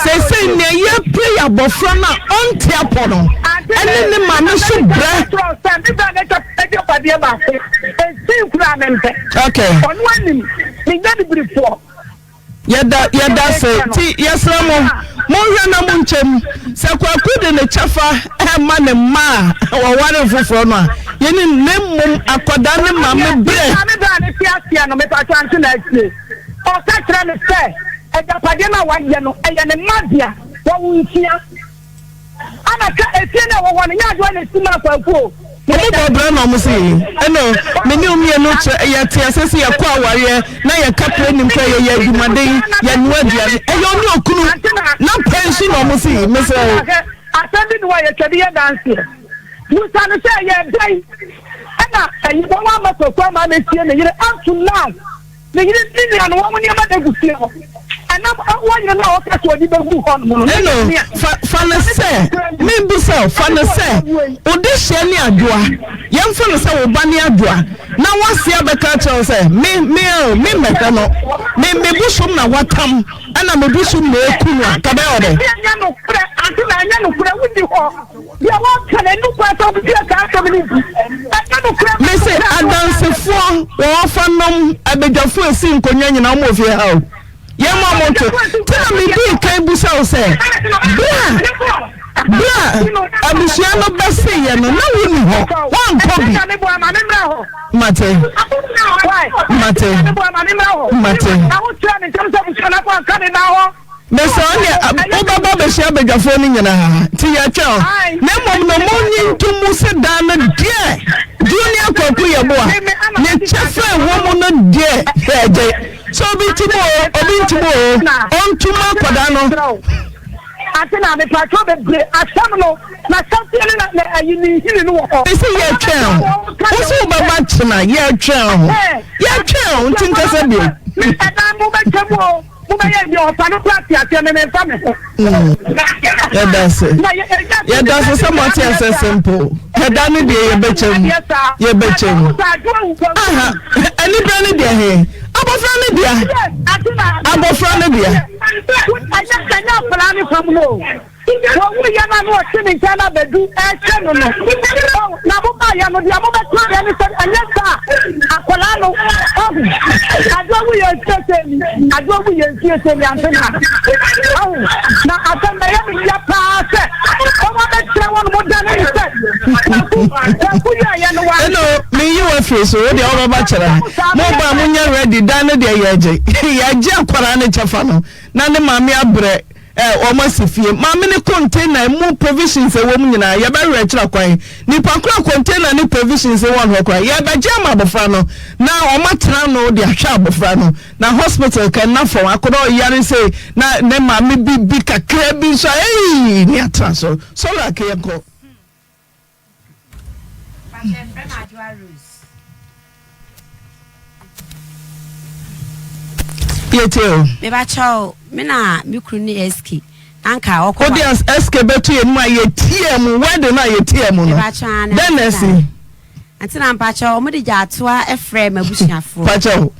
Speaker 3: se ne ye prayer bofra na onti apono ene ne mama so bra okay
Speaker 5: onu anim ni gadi brifo
Speaker 3: yeda se ti yesramo mo hwe na mo nchem se kwaku de ne chafa ma ne ma wo ware foforo no yeni nemmum akoda ne mama bre
Speaker 5: me ba ne fiasia no me pa tante na ati o ka kire ne se e da pade na wa ye no e ye ne madia wo wuntia ana ka etie na wo ne nya do ne sima kwaku
Speaker 3: mo bobra na mo se eno me ni omi eno che ye te asese ye kwa aware na ye kapre nim kwa ye adwumaden ye no aduane e ye oni okunu na pension na mo se me se
Speaker 5: atendi no ye twede ye dance musa no se ye dai ana ayi bo wa ma to kwa ma me tie ne yire unto now ne yire ni na no wo ni ma da gusie ho ana wo yire na o ka so di be gu ho no
Speaker 3: no fa na se me bu se fa na se o de hye ni adwoa ye mfa no se wo ba ni adwoa na wase abeka che se me meka no me bu sum na watam ana me bu sum na ekunu ka be ode
Speaker 5: nya no kure anti na nya no kure wudi ho ya wa kale nu kwa so bi ka so bi ni nya no kure
Speaker 3: me se adansefo wo fa nom abedwafo esi nkonya nyina mo fie ha o ye mo moto tell me do kan bu se o se bra abusia no bese ye no na woni ho wan ko bi mate Besa onye obaba besia bedwafo ni nyina ha ti ya twa na mom no monyi ntumu se dan na die junior kwaku ye boa ne chefe wo mo no die eje so obi ntimo ontuma kwada no
Speaker 5: Atina me patro be bre asam na something na ayini hini no wo
Speaker 3: ese ye twa wo so baba china ye twa ntinka se bi
Speaker 5: ada mo be temo mo be ye o pa no plati ate me fa me
Speaker 3: yeah that's so much as simple da ni de ye bechem aha ani bra ni de he abofra ni dia
Speaker 5: money from no. What we are not sitting in Canada, do a channel. Nabuka Yano, the Abuka, and yes, Aqualano. I don't we are certain. I don't we are certain. Oh, now I can make your pass. Come on, let's one more than hello,
Speaker 3: me you are free, so the other bachelor. Mobile when you're ready, done the yaje. Yaja Quarane Chafano. None of mammy abre. Almost if you mammy container more provisions a woman in a yaba retro quay. Nipankra container any provisions a one hockey. Yaba jama bofano. Now on my trano, the sharp bofano. Now hospital can not for I could all yari say, now then mammy be big a crabby so hey near transfer. So like a go. Yeteo.
Speaker 2: Meba chow, mina mikruni eski. Anka oko.
Speaker 3: Odias eske betu ye ma yetiem, wede na yetiem no.
Speaker 2: Meba chow na.
Speaker 3: Denesi.
Speaker 2: Antina mpacho, omudi jatwa efre mabusiafo.
Speaker 3: Pacho.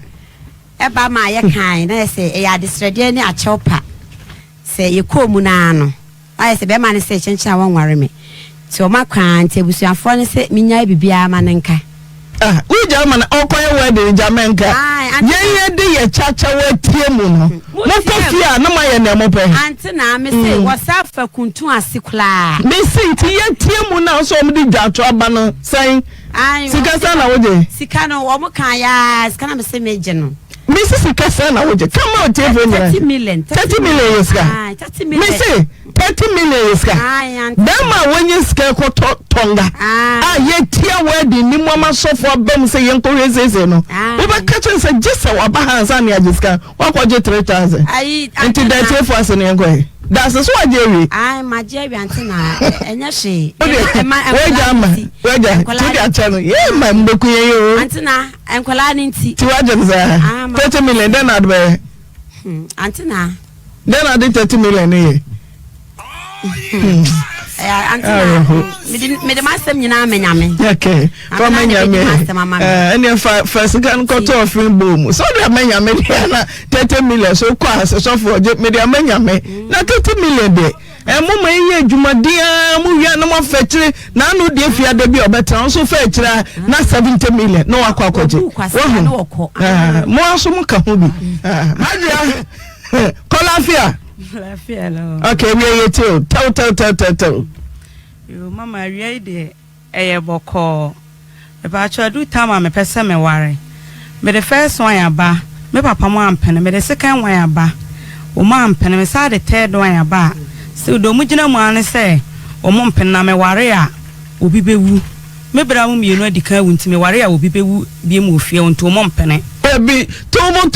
Speaker 2: Eba ma ye kan, na se e ya disrede ni achopa. Se ye komu na ano. Aye se be ma ne se chencha wonware me. So ma kwan te busuafo ne se minya bibia ma nenka.
Speaker 3: We German okoye wedding Jamenka. Ye de ye chacha we tiemu no. Mo kofia na ma ye na mo pe.
Speaker 2: Ante na me say whatsapp fa kuntu asikula.
Speaker 3: Me say ti ye tiemu na so mo di jatwa aba no sen. Sika sa na woje.
Speaker 2: Sika no wo mo kan ya, sika na me say meje no.
Speaker 3: Me say sika sa na woje. Come out TV no.
Speaker 2: 30 million.
Speaker 3: 30 million is ka.
Speaker 2: 30 million.
Speaker 3: Me say 30 million is ka. Dama when you scare ko tonga. Ye tia wedding ni mama so for bem say yen ko rezeze no. We ba catch and say just our hands and ya jiska. Wa ko je 3000. Into that for us yen ko. That's so Jerry.
Speaker 2: My Jerry antina enya she.
Speaker 3: We jam. To the channel. Yeah, my mboku ye yo.
Speaker 2: Antina enkola ni nti.
Speaker 3: Ti wa jam za. 30 million then adbe.
Speaker 2: Antina.
Speaker 3: Then I did 30 million eh.
Speaker 2: Me the master nyina menyame.
Speaker 3: Okay. From menyame. And first can cut off in boom. So the menyame na 30 million so kwa so for me the menyame. Na 30 million de. And mo me adwumadia mo wi na mo fetire na no de fia de bi obeta so fetire na 70 million no akwa kwaje. Mo aso mo ka ho bi. Magia. Kolafia. Okay, we are too. Tell.
Speaker 6: You, Mama, we de a boko. If I try do time, I'm a person, me worry. But the first one, I ba, me papa, one penny, but the second one, I ba. O man, penny, beside the third one, I ba. Still, do mujina man say, O mum penna me warrior, will be bewu. Maybe I won't be no declare to me warrior will be bewu, be moved into mum penny.
Speaker 3: Be tobo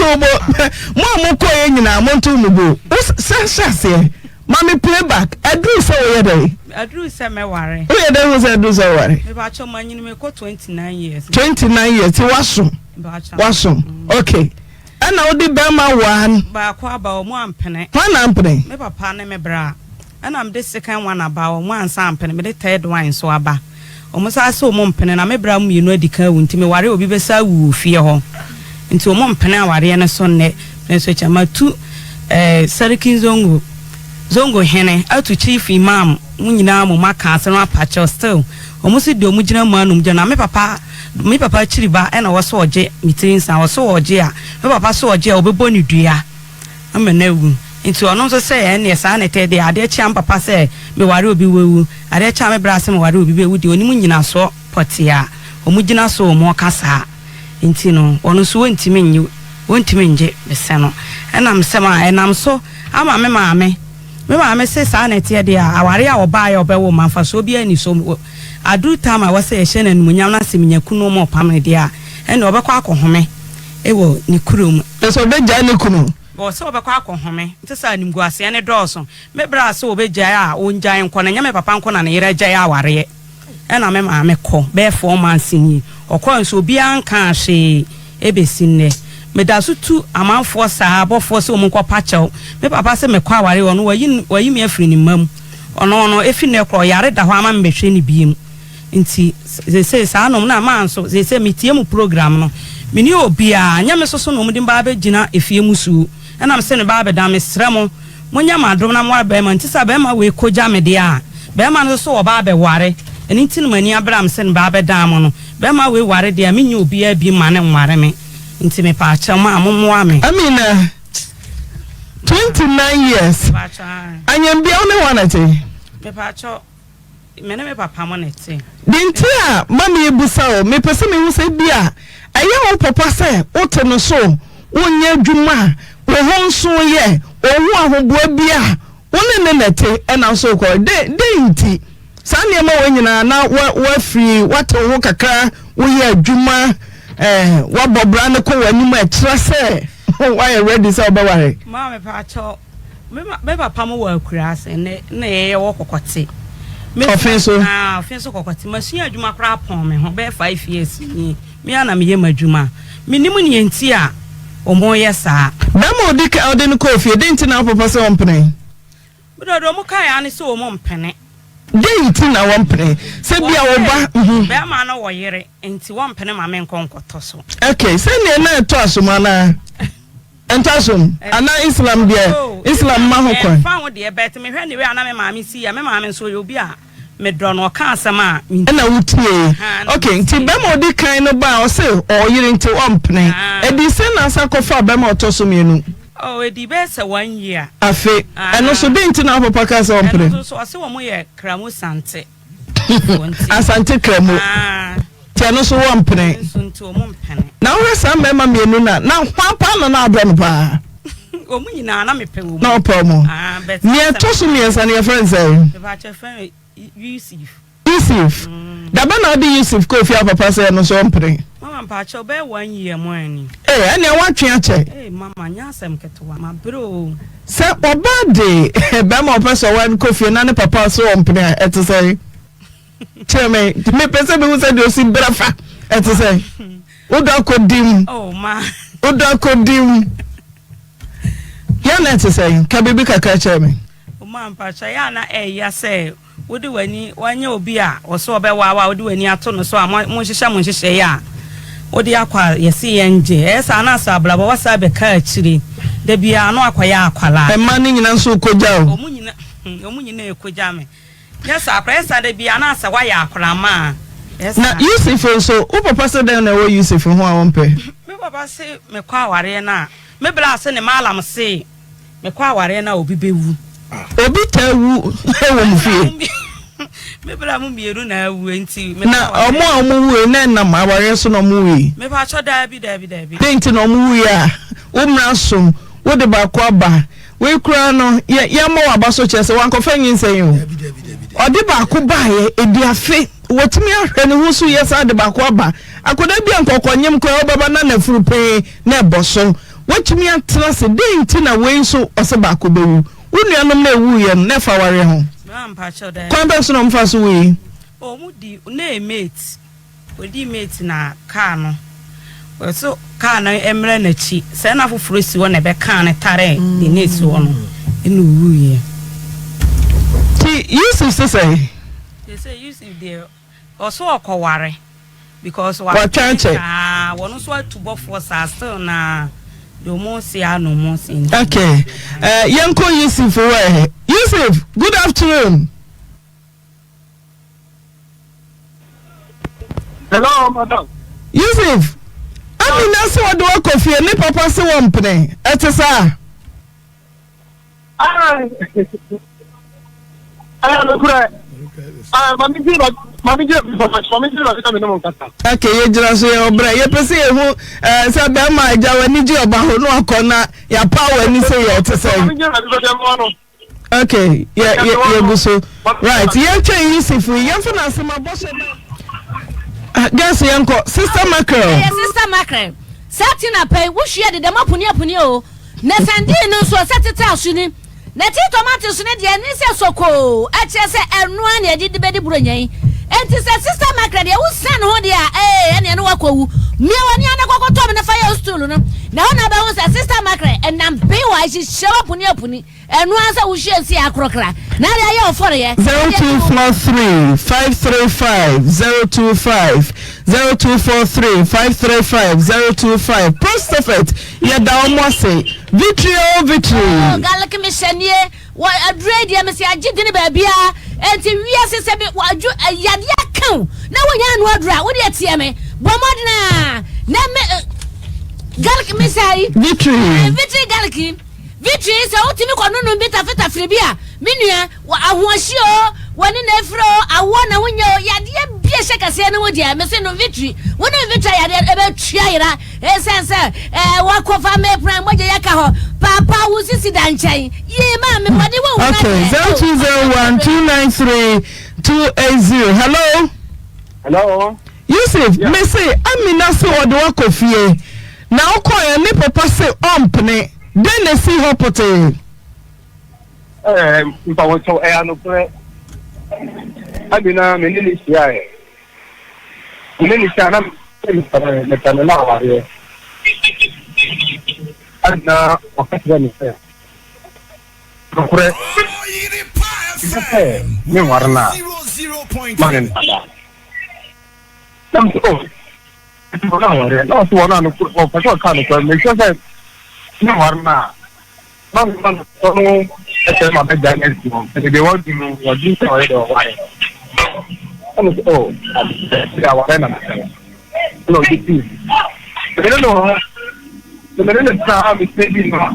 Speaker 3: mama ko nyina monto mubo say mama playback adu so we dey
Speaker 6: adu say me ware
Speaker 3: we dey was adu so ware
Speaker 6: me ba cho manyi me ko 29 years
Speaker 3: ti waso okay ana odi be ma wan
Speaker 6: ba ko aba o mu ampene
Speaker 3: wan ampene
Speaker 6: me papa ne me bra ana am the second one aba o mu ansa ampene me the third one so aba o mu sa so mu ampene na me bra mu yenu adika wunti me ware obi be sa wu fie ho nti omo mpena aware ne so ne so chama tu Sarikin zongo hene atu chief imam munyina mo maka aseno apacho still omo si de omugina mu anum je na me papa chiriba e na wo so oje meeting sa wo so oje a me papa so oje a obebo ni dua amenawu nti ono so say e ne sa na te de ade chia papa say me ware obi wewu ade chia me bra se me ware obi wewu de oni munyina so potia omugina so mo kasa nti no ono so wontimi nje beseno enam sema enam so ama me maame se sa na tie de aware a oba ya obewo manfa so bia ni so adu tama wase ehye na numunyam na seminyakunu mo pam de a ene obekwa akohome ewo ni kurom
Speaker 3: so beja ni kunu
Speaker 6: bo so obekwa akohome ntisa nimgu ase ne dooso me bra so obeja a onjan nko na nyame papa nko na ne yere gya ya aware ena me maame ko be 4 months ni okọ nso bia nka hye ebesinne medaso tu amanfo saa abofo se omko pachew me papa se me kwa aware ono wayi me afiri ni mam ono efi ne kro yare da ho ama mbehwe ni biem nti ze saa no na manso ze metie mu program no mini obia anya me soso no mudi ba be gina efie musu ena me se ne ba be da me sremo Munya madrom na mwa bema ntisa bema we koja me dia. Bema no so oba be ware. Eni tin mani abram sen ba be dam no. Bema we ware dia me nya obi abi ma ne nware me. Nti me pa cha ma amomwa me.
Speaker 3: Amina 29 years. Anyambia one wanate.
Speaker 6: Me pa cha me papa mo nete.
Speaker 3: Dintia mama ebusa o me pese me hu se bia aye wo papa se wote no so wonya adwuma wo honso ye owu ahoboa bia wone ne nete ena so ko de nti sane ma wonyina na wa free wato ho kakra wo ye adwuma wa bobra ne ko wanim a tra se why ready so ba ware
Speaker 6: ma me pa cha me papa mo wa akura se ne ye wo kokote.
Speaker 3: Offenso
Speaker 6: kokwati machine adwuma kra pon me ho be 5 years ni me ana me ye madwuma minimu ni enti a omo ye saa
Speaker 3: na mo dika odin ko fie denti na papa se ompene
Speaker 6: bodo mo kai ani se omo mpene
Speaker 3: denti na wompene se bia wo ba
Speaker 6: be ma na wo yere enti wompene ma me nkonkoto so
Speaker 3: okay se ne na to asoma na entasum ana Islam dia Islam ma ho kwan
Speaker 6: fa wo de bet me hwe ne we ana me ma me si ya me ma me so yo bi a me dro no ka asama
Speaker 3: na wutie okay nti be mo di kan no ba o se o yire nti ompene edi se na sakofa be mo to so mienu
Speaker 6: oh edi be se 1 year
Speaker 3: afi eno so de nti na papa ka se ompene
Speaker 6: eno so ase wo mo ye kramo sante
Speaker 3: asante kramo tiano so ompene
Speaker 6: so nti o mo mpene
Speaker 3: na wo sa mema mienu na hwapa no na adro no pa
Speaker 6: o mu nyina na me pe wo
Speaker 3: no problem
Speaker 6: but
Speaker 3: me to so me san your friends say
Speaker 6: me ba che friend Yusuf
Speaker 3: da ba na di Yusuf ko fi papa say no so ompene
Speaker 6: mama pa che be 1 year mo ani
Speaker 3: ene watwe ache
Speaker 6: mama nya asem ketewa ma bro
Speaker 3: se oba de be ma person wan ko fi na ne papa so ompene et say cheme me pese be hu say do si brafa et say Uda kodim.
Speaker 6: Oh ma.
Speaker 3: Uda kodim. Ya na te say ka bibi kakra cheme.
Speaker 6: O ma mpacha ya na ya say wodi wani wanye obi a oso obewa wa wodi wani ato no so a mo hihye ya. Wodi akwa yesi yenje. Esa na asa ablabo wasa be ka akire. Da bia no akwaya akwala.
Speaker 3: E ma ni nyina nso koja o.
Speaker 6: Omu nyina ekoja me. Yes akwa esa da bia na asa wa ya akwala ma. Yes,
Speaker 3: na Yusuf so o papa say dem na wo Yusuf ho a wonpe
Speaker 6: me papa say me kwa aware na me bla say ne malam say me kwa aware na obi bewu
Speaker 3: obi tawu e wo mfie
Speaker 6: me bla mu mieru na awu enti me
Speaker 3: na omo wu na na ma aware so no mu wi
Speaker 6: me pa cho da bi
Speaker 3: denti no mu wi a wo mra som wo de ba kwa ba we kura no ya mo wa ba so chese wan ko fa nyin o odi ba ko ba ye ediafe wotimi ahwe ne husu yesa de ba ko ba akoda bia nkokonyem ko obaba na na furupe na eboso wotimi atena se denti na we so ose ba ko bewu unuanom na ewu ye na fa ware ho
Speaker 6: ma mpa cho da
Speaker 3: kwamba so no mfa so we
Speaker 6: o mu di na mate odi mate na car no so car na emre na chi se na foforo si wo na be car na tare de nesi wo no enu wuye
Speaker 3: ti Yusuf say
Speaker 6: they say Yusuf there also okoware because
Speaker 3: what chance
Speaker 6: wonu so atubo for still na the mo see anu mo see
Speaker 3: okay yanko Yusuf we Yusuf good afternoon.
Speaker 7: Hello madam
Speaker 3: Yusuf ami na se wado akofie ne papa se wompene etesa okay ye jira so ye obra ye pese ye hu se be ma aja wani ji oba ho no akona ya pa wani se ye etesa okay ye guso right ye twen Yusuf ye fa na se ma bose guess yanko sister mackerel
Speaker 2: yes sister mackerel satina pay wo hwe de dem apuni o na sandi no so seteta asuni na ti tomatoes ne de ni se soko a che se enu an ye di bedi buronyan enti se sister mackerel de wo san ho de a ene no wakowu mi wani ana kokoto me na fire stool no na ona ba wo se sister mackerel enam be wa
Speaker 7: I show up on your pony, and once I will share see a crocra. Now they are for you.
Speaker 3: 0243 535 025 0243 535 025. Prostafet, ya dawo say victory.
Speaker 7: Oh, Gallic Mission, yeah. What a dread, ya must say, I didn't baby. And to we are said, what you a yadia count. Now we are no dra. What do you see me? Bomadna. Gallic Missai victory Gallic. Victory is out to me on bit of it Fribia. Minia, I was sure when in Efro, I want to win your yadia be a shaka say no dear, Missing no victory. When a victory I did about Chira, sir, walk off a may prime what yakaho. Papa was this danchai. Ye, ma'am, what do you want?
Speaker 3: Okay, 0201 293 280. Hello?
Speaker 8: Hello?
Speaker 3: Yusuf, me say, I'm in Nassau or the walk of ye. Now, call a nipple pass it umpne. Then they see her potato.
Speaker 8: If I want to air no play, I've been a minute here. Minute, I'm here. And now, you are now. Not one on the make sure that no one now. Not my bed against you. They want to know what you saw it or why. Oh, no, you see. I don't know. The minute time is maybe not.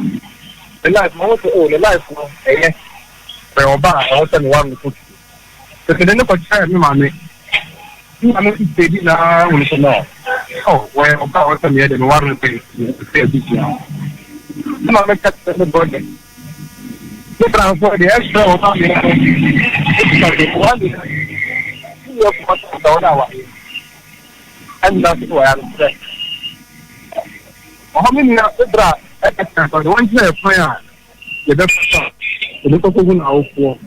Speaker 8: The life, the life, yes. But I also want to put you. But they don't put me, mommy. I'm not baby now. Oh, well, about some year and one thing to say this now. I'm not making the body. The transfer the extra of me. And that's why I'm saying. How many of the bra at the time? But one year prayer, the doctor, the doctor out for.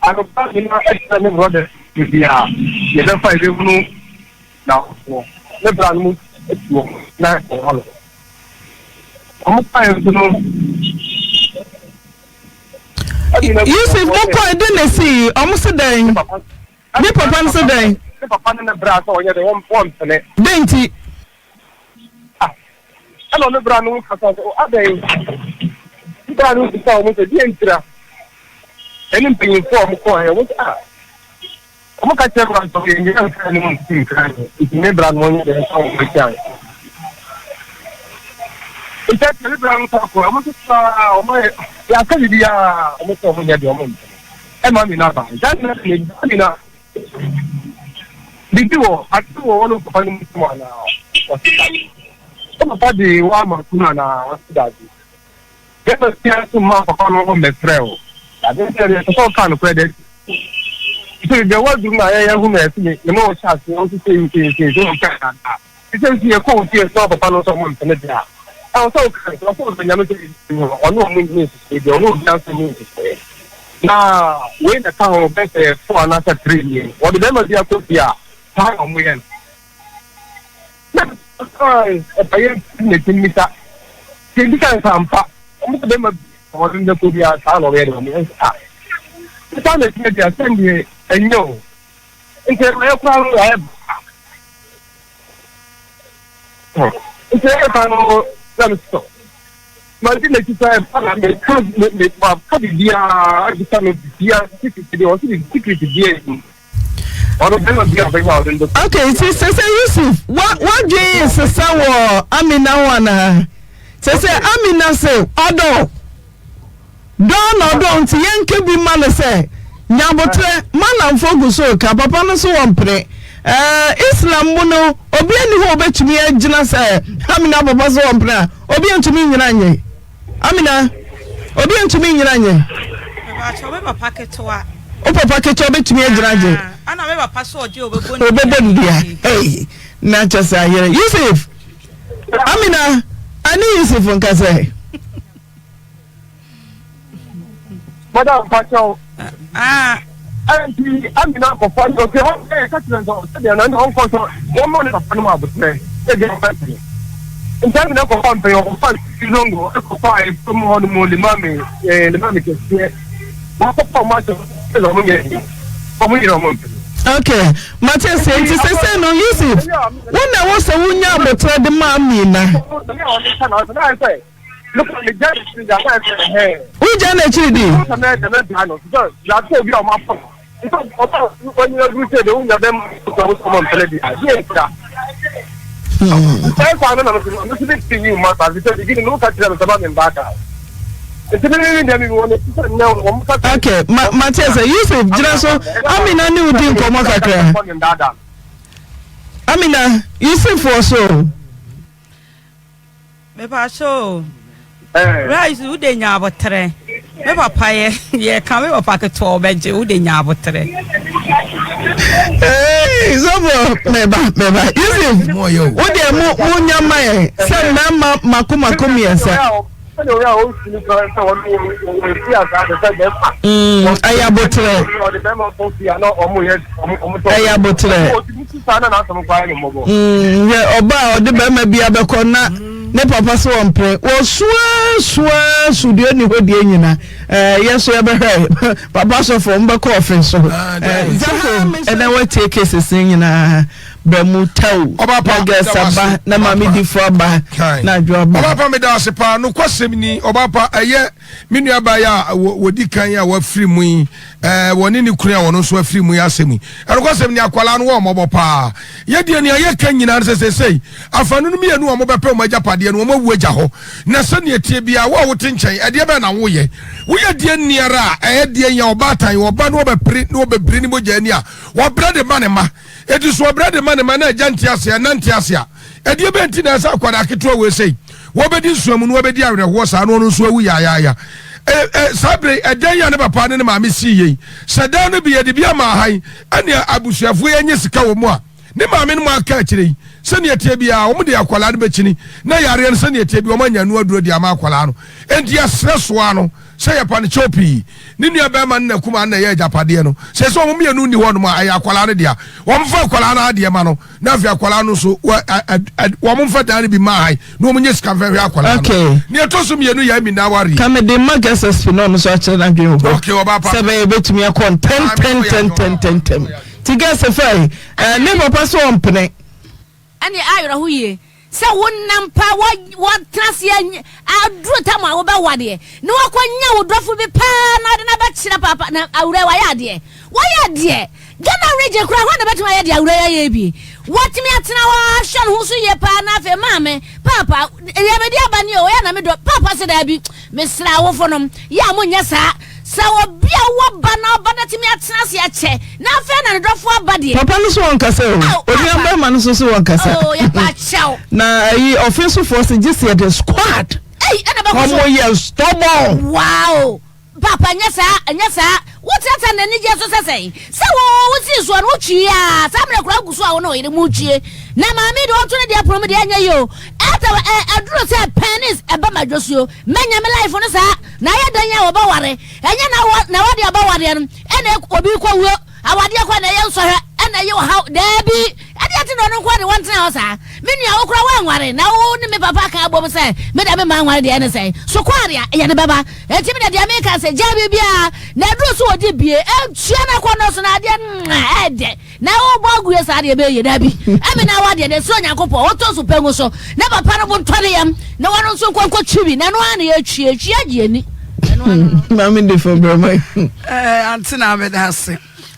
Speaker 8: I don't know extra brother to be the doctor is able now for. The brand move not for all. I'm trying to know.
Speaker 3: Yusuf, what point didn't see? Almost a day. Me papa so day.
Speaker 8: Papa na bra so onye de one tele.
Speaker 3: Denti.
Speaker 8: Hello, no bra no kasa so adai. Bra no bisa o mo se dientra. Enim pin fo mo ko e wo ah. Mo ka che bra so ye ngi kan mo tin kan. Ni bra no onye de so mo kan. Ita tele bra no ko mo sa o mo ya ka di ya o mo so mo ya di o mo. E ma mi na ba. Ja na mi na. Did you want to find one now? Some of the one Kuna, what's that? Get a chance to mark on the trail. I don't tell you some kind of credit. So there was who met me, you know, chance to say things don't care. It says you're cold here, so upon someone from the jar. I was so kind of course, when you're on no means, if you're no dancing music. Now, wait a town better for another 3 years. What the members here put here? Time on weekend. A pair making me that. Can you can come back? Almost them or in the Kubia town already on the side. The time is maybe a 10 years and no. Until my problem, I have. It's a panel, let us stop. My village is a
Speaker 3: okay, say Yusuf, what day is a sour? Amina wana. Say Amina say, Odo. Don't yanke be man say. Nyabotre man and fogu so ka papa no so wampre. Islam muno obi ani ho betumi agina say Amina papa so wampre. Obi antumi nyina nye. Amina, obi antumi nyina nye.
Speaker 6: Baba chobe papa ketewa.
Speaker 3: O papa ketewa betumi agina nye.
Speaker 6: Ana me papa so oje obeboni.
Speaker 3: Obeboni dia. Hey, na chasa here. Yusuf. Amina, ani Yusuf nka say.
Speaker 8: Madam Pacho. Auntie, Amina for fun. Okay, catch them. They are not on control. One morning of Panama, but they get back to you. Ntabi na ko fan pe o fan silongo ko fa e promo hono mo le mami ke se ma ko pa ma to lo mo nge ko mo iro mo.
Speaker 3: Okay, Matias enti se no Yusuf wona wo se wunya abotre de mami na
Speaker 8: look at the judge in the head.
Speaker 3: Who jana chidi
Speaker 8: that will be on my phone. When you say the owner them someone tell you yes I'm not speaking you matter because you didn't look at them about them back out.
Speaker 3: Okay, Matias Yusuf jira so Amina ni udi nkomo kakra Amina Yusuf for so
Speaker 6: me pa so right who dey nya abotre me papa ye kan me papa ke to beje who dey nya abotre
Speaker 3: zobo meba Yusuf who dey mo nya mai se na makoma miensa ayabotre oba ode be ma bia be kona ne papa so ompre wo sua studio ni hodi enyina yeso ye be hwe papa so fo mbe ko ofin so and then we take cases nyina bemu taw oba saba na mami di fo ba na joba
Speaker 9: oba pa me da sepa no kwasem ni oba pa eye menu aba ya wodi kan ya wa free mu woni ni kura wono so free mu ya asemi ero kwasem ni akwala no wo mo pa ye die ni aye kan nyina sesei afanu no mienu wo mo bepe mo agapade no mo wu agya ho na se ne tie bia wo wo tenchen e de be na wo ye die niara eye die ya oba tan oba no be bri ni mo jani a wo brade ma ne ma edi so brade ma ne ma na agyanti ase na nti ase a e de be nti na sa kwada keto we sei wo be di nsuamu no wo be di awre ho sa no nso awu ya sabre edan ya ne papa ne ma me si yi sedan no bi ye de bia ma han ane abusuafo ye nye sika wo mu a ne ma me no aka kire se ne tie bia wo de akwala no be kini na yare ne se ne tie bia wo manya no aduro de ama akwala no enti asre soa no se ya pan chopi ni nua ba ma na kuma na ye japade no se so mo me nu ni ho no ma ayi akwala no dia wo mfa akwala na ade ma no na fi akwala no so wo mo mfa dan bi ma hai no mo nye sika fa akwala no ni to so me nu ya mi na wari
Speaker 3: ka me de magasas fi no so a kire na dwen ho
Speaker 9: okay oba pa
Speaker 3: se be betumi akon 10 tiga se fai ne papa so ompene
Speaker 7: ani ayra huye se wonnampa wo trasia aduro tama wo ba wade ne wakonya wo dofo bi pa na de na ba kira papa na awure wa yade gana reje kura ho na betuma yade awure ya bi watimi atena wa hwan ho so ye pa na fe mame papa ye be dia bani o ya na me do papa se da bi mesra wo fonom ya mo nya sa sawo bia wo bana obadatimi atena se ache na fe na dofo abade
Speaker 3: papa no so wonkase o odiamba ma no so wonkase
Speaker 7: oh ya pa chao
Speaker 3: na yi offensive force just here the squad
Speaker 7: ana ba
Speaker 3: ko ye stubborn
Speaker 7: wow papa nyesa wotata na ni je so sesei se wo wuti so no twia samre kura guso a wo no yire mu twie na maami de oto ne de prom de anya yo ata aduro se penis eba madwosuo menya me life no sa na ya dan ya wo ba ware enya na wade aba ware no ena obi kwa wo awade kwa na ye nso hwe ena ye how dabi ade ati no kwa de wonten ho sa menua wo kura wa nware na wo ni me papa ka abom se me da me ma nware de ene se so kware ya ne baba enti me de me ka se ja bibia na aduro so odi bie entua na kwa no so na ade ede na wo bogu ye sa de be ye dabi ame na wade de so nyakopo wo to so pengu so na papa no ntore yam na wono so kwankwa twibi na no ane ye twie agi ani
Speaker 3: mami de for broma
Speaker 10: antina me da se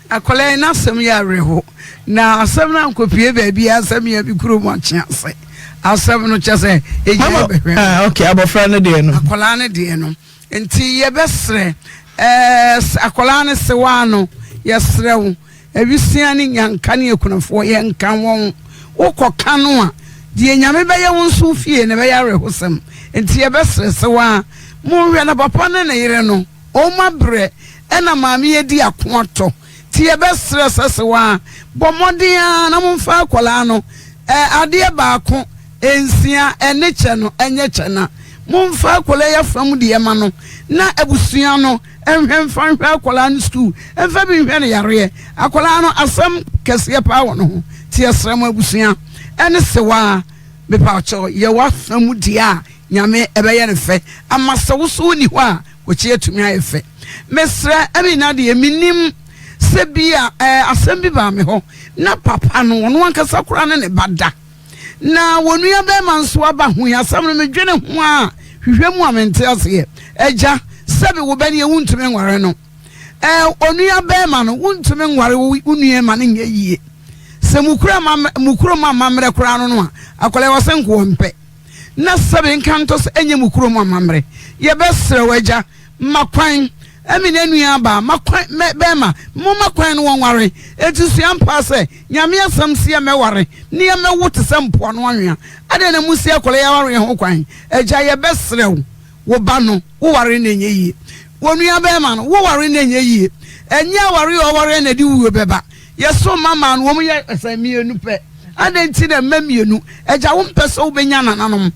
Speaker 10: akola na asem ya reho na asem na nkopie baabi asem ya bi kuro mo chiase asem no chese eji behwe
Speaker 3: okay abofra no de no
Speaker 10: akola ne de no enti ye besre akola ne se wano ye srewo ebisia ne nyanka ne ekunafo ye nkan won wokoka no a de nyame be ye won so fie ne be ya rehosem enti ye besre se wa mo hwe na papa ne ne yire no o mabre ena maami ye di akoto ti ye besre sesewa bomodia na momfa akola no ade baako ensia eneche no enyeche na momfa akola ya fam de yema no na abusua no enhwemfa nhwe akola no school enfa bi nhwe ne yare akola no asem kese pa wo no ti esrem abusua ene sewa me pa cho ye wa famu dia nyame ebeye ne fe amasa wo so ni ho a wo che atumi ayefe mesra abi na de minim se bia asem bi ba me ho na papa no wono ankasa kura ne bada na wonu ya be man so aba hu ya sam no medwene ho a hwehwemu amente ase eja sebe wo bani e wuntumi nware no onu ya be man no wuntumi nware wonu e man nye yie se mukura ma mamre kura no no akole wasenko mpe na sebe nkantos enye mukuro ma mamre ye be sere waja makwan emi na nua ba makwan be ma mo makwan no wonware etusuam pase nyame asam sia meware ne ye mewote sempo no anwea ade na musia akole ya ware ho kwan eja ye be sere wo ba no wo ware na enye yie wonua be ma no wo ware na enye yie enya ware o ware na di wuwe beba yeso mama no wo ye asamienu pe ade nti na mamienu eja wo mpese wo benya nananom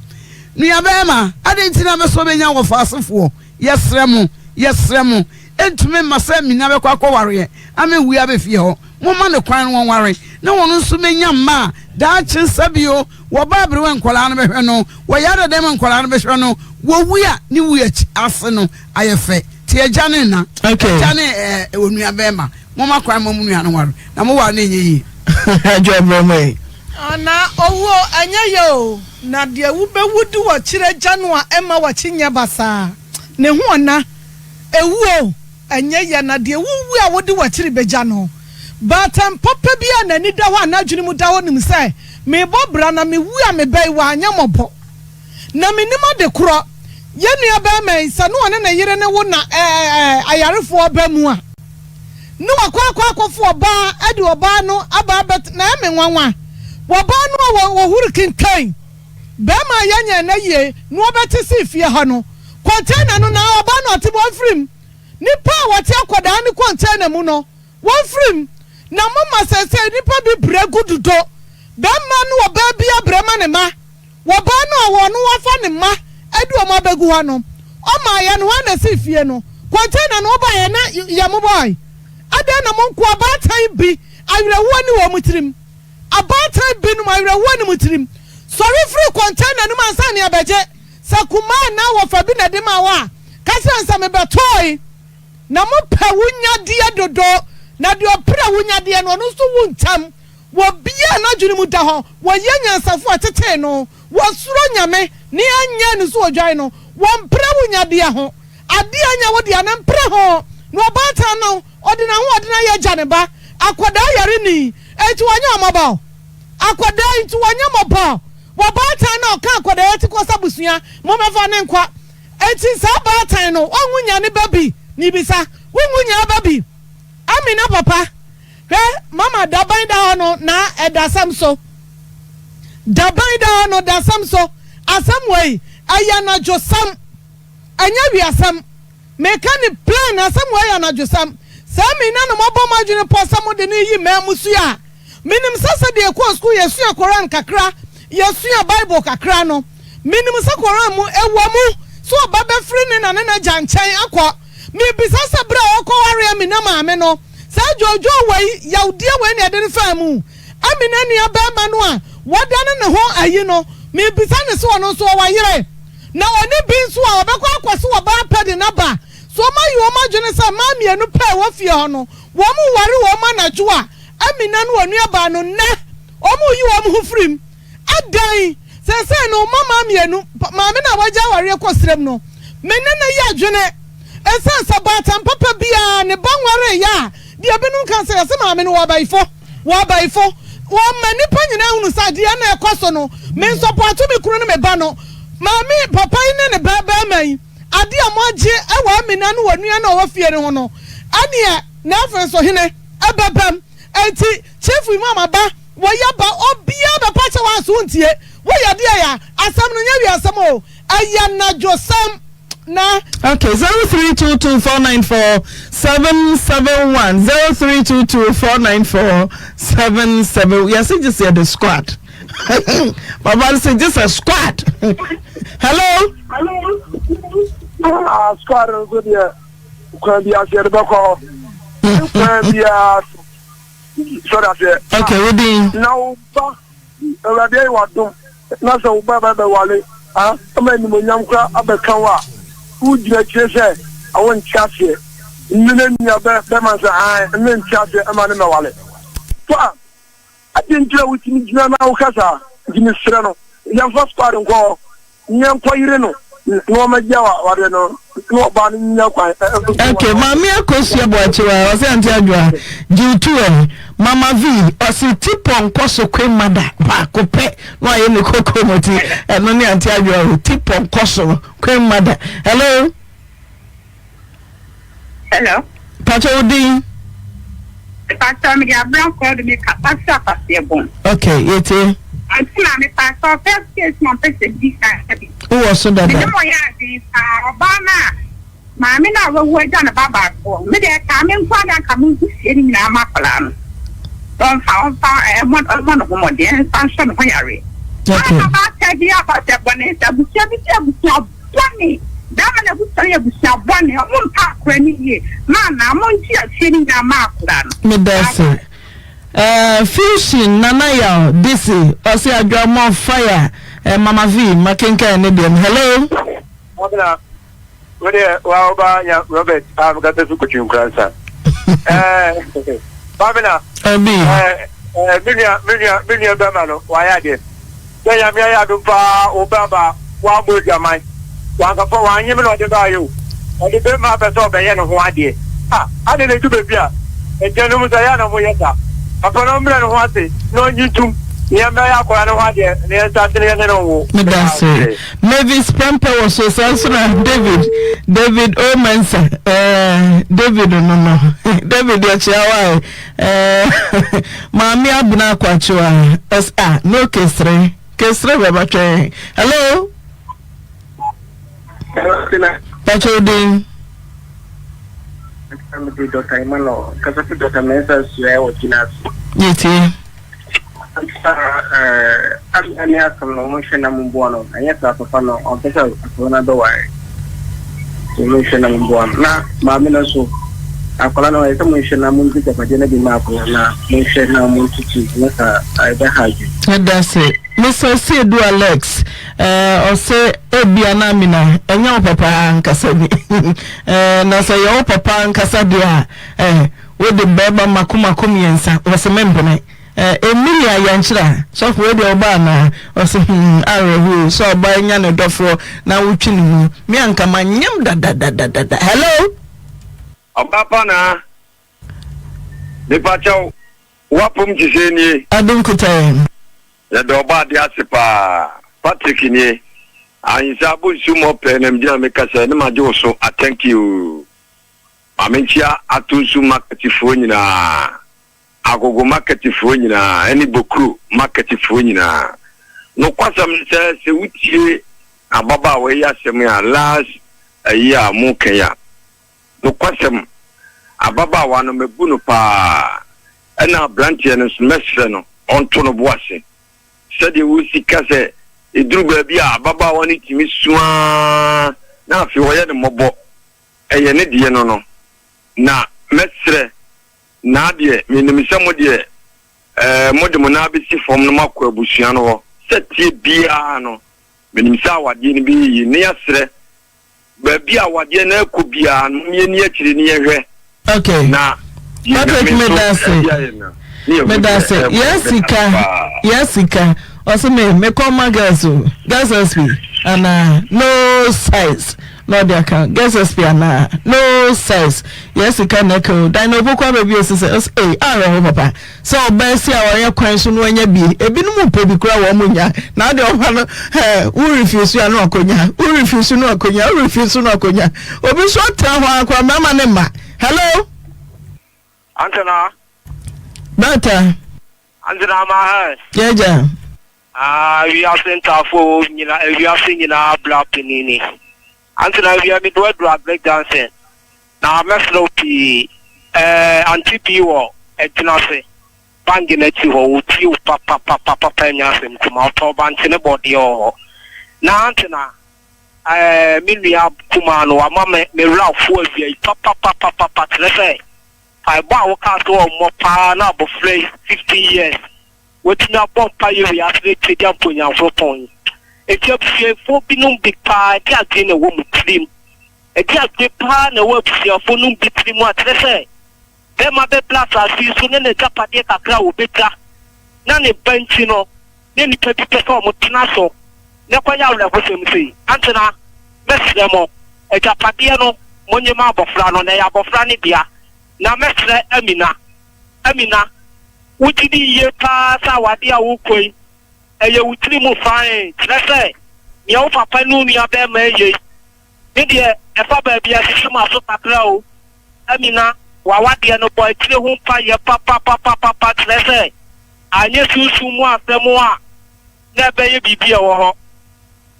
Speaker 10: nua be ma ade nti na meso benya wo faasefo yesremu entume masami na be kwa ware ame wi abefie ho mo ma ne kwan won ware na won nso menya ma da chi sabio wo babre wen kola na behwe no wo yada dem nkola na behwe no wo wi a ni wi ase no ayefe ti eja ne na eja ne onua be ma mo ma kwan mo nua no ware na mo wa na enye yi ajo bromai
Speaker 11: ana owo anya yo na de wu be wudu wo kire janu a ema wa chinya basa ne hu ona ewu anya ya na de wu a wodi wo kire be janu batam papa bia na ni da ho anadwene mu da ho nim sai me bobra na me wu a me bai wa anya mobo na me nima de kro ye nua ba mai sa no one na yire ne wo na ayarefo ba mu a no akwa ba ade oba no aba bet na me nwanwa woba no wo huru kinkan be ma yanya na ye no obeti si fie ha no container no na oba no otebo frim nipa wati akoda ne container mu no wo frim na mama sese nipa bi bregududo be ma no oba bia brema ne ma woba no wo no wafa ne ma adu o ma begu ha no o ma ya no na si fie no container no oba ye na ya mo boy ade na mo nko abatan bi awrewo ni wo mutirim abatan bi no awrewo ni mutirim sorry free container no man san ya beje sakuma na wo fa bi na de ma wa kasa nsa me betoy na mo pa wunya de dodo na de opra wunya de no no so wuntam wo bia na dwene mu da ho wo yenya nsafo atete no wo suro nyame ne anya ne so odwan no wo mpra wunya de ho ade anya wo de na mpra ho no abatan no odina ho odina ye gya ne ba akoda yare ni enti wanya amaba akoda enti wanya moba wo batan no ka akoda yati ko sabusua mo mefa ne nkwa enti sa batan no onwunya ne babi ni bisa wonwunya babi amina papa mama daban da no na edasam so daban da no dasam so asam wei ayana josam anya wi asam mekani plan asam wei ayana josam sami na no mobo madwene posam de ne yi mamusu a minim sasa de ko school yesu Quran kakra yesu Bible kakra no minim sa Quran mu ewo mu so baba free ne na na janchan akọ mi bisasa bra okọware mi na maame no sa jojo wei yaudie wei ne de famu amina nua ba ma no a wodane ne ho ayi no mi bisa ne so no so wa yire na oni bi so a obekọ akwose wo ba pede na ba so ma yi o ma dwene sa ma mienu pe wo fie ho no wo mu ware wo ma na jo a amina no onua ba no ne o mu yi wo mu hu frim adan se no mama mienu maame na waja ware ko srem no menene ya dwene esa sabata papa bia ne banware ya dia binu kan se maame no wa baifo wo mani panyina hunu sa dia na ekoso no me support me kunu no me ba no maame papa ne ba man ade amoje ewa amina no wanua na wo fie ne ho no ade na afre so hene ababam enti chief mama ba wo ya ba obia ba pacha wa so ntie wo ya dia ya asam no nya wi asam o aya na josam na
Speaker 3: okay 0322494771 0322494771 yes just say the squad Baba say just a squad hello
Speaker 8: squad good yeah can be as the back can be as so that
Speaker 3: okay we be
Speaker 8: now already what do na so baba be wale ama ni mo nyam kra abeka wa u jira chese awon chase nne ni aba be man sa nne chase ama ne wale to atinjira wuti ni jina na ukasa jini sira no ya first part ngo nyam kwa ire no no ma jawa ware no no ba ni nya kwa
Speaker 3: okay mami akosia boachiwa o se anti adwa G2 mama V o si tipon koso kwen mada ba ko pe no aye ni koko moti no ni anti adwa tipon koso kwen mada hello pacho odi
Speaker 12: Pastor me dia brown called me kapasa pasie bon.
Speaker 3: Okay, yete.
Speaker 12: Anti na me pastor first case mo pese di ka.
Speaker 3: Who was so that?
Speaker 12: Me mo ya di Obama. Ma me na wo ja na baba ko. Me de ka me kwa na ka mu sie ni na makala no. Don fa mo no mo de pastor no yare.
Speaker 3: Okay.
Speaker 12: Ba ta di apa te bone ta bu sia boni. Dama na busa ya busa bone mo pa kwani ye. Na mo nti a sie ni na makala no.
Speaker 3: Me dase. Fusion nana ya this ose adwa mo fire mama V makenka ne dem hello
Speaker 8: Wabna wode wa oba ya Robert ga te su kuchin kransa Babina
Speaker 3: abi
Speaker 8: minia bema no wa ya de ya mi ya do pa obaba wa mo jamai wa ka fo wa nyim no de ba yo o de be ma be so be ye no ho ade ade ne tu be bia e je no mu sa ya na mo yeta papa no mre no ho ate no nyitum ya me ya kwa no ho ade ne sa tele ne no wo
Speaker 3: me that's it Mavis Pamper was so David Omensa David no David ya chiawa mami abuna kwa chiwa no kesre baba twe hello Pacho ding
Speaker 8: Dr. Imano, because of Dr. Mensa, you are watching us.
Speaker 3: Yeti.
Speaker 8: I'm here from Motion and Mumbuano. I have to perform on another way. Motion and Mumbuano. Now, Mamma, so I call on a motion and Munti of Majena Bimaco. Now, motion and Munti, I have you.
Speaker 3: That's it. Mr. C. do Alex, or say, Ebiana Mina, and your papa and Cassadi. Na say your papa and Cassadia, with the Baba Makuma Kumiensa was a member. Emilia Yanchra, so for the Obama, or something, I so by Yana Dofro, now watching me and come on, yam da. Hello?
Speaker 8: Papa na, the Pacho, Wapum Giseni,
Speaker 3: I don't could
Speaker 8: the doba diasipa Patrick ni ansabu sumo penem dia mekasa ne majo so thank you amenchia atusu market fo nyina agogo market fo nyina eni bokru market fo nyina no kwasam se wutie ababa we yasem ya last year mu kenya no kwasam ababa wa no mebu pa ena branche no semester no onto no boase said you will see Cassa, a drew baby, Baba wanted to miss Swan. Now, if you were the mobo, a Yanidi, no. Now, Mestre Nadia, Minimisamodia, Modemonabisi from the Marco Bushiano, set ye Biano, Minimisawa, Dinibi, Niasre, Baby, what Yana could be near. Okay, now,
Speaker 3: Medase, Yesika, also me call my girls, and no size, no their account, guess and no size, Yesika Neko, Dino Boka baby says, papa. So, Bessie, our question when you be a bit baby crow woman, now the who refuse you no conya, who refuse you no conya, who refuse you no conya, or be short time, Mama Nema. Hello,
Speaker 8: Antona.
Speaker 3: Bata.
Speaker 8: Andra ma
Speaker 3: Jaja.
Speaker 8: We are sent off for we are singing our black pinini. Andra we are mid break dancing. Now Meslo P Antipi war at Tinase. Banging at you or you papa penyasim to my top in a body or now Antona. Milia Kumano, a mamma may route for you, papa, let's say. I bow castle more power now for 50 years.
Speaker 13: wotumi abɔ mpa yɛ wi afre twedi amponyanfo pon etiafo binum bi pa ti age na wo mutrim etiafo pa na wo abusiafo num bi trim atrese be ma be plaza si so ne japade kakra wo betra na ne banchi no ne ni pepi pesa o mutena so ne kwanya wura ko sem sei antena mesre mo japade no monye ma abofra no na ya abofra ne bia na mesre amina wutidi ye pa sa wade a wo koi eye wutiri mu fine trese ye wo papa nu nua be ma eye ne de e fa ba bia sisi ma so takra o amina wa wade no boy tire hu pa ye papa trese anye susu mu afemu a na be ye bibia wo ho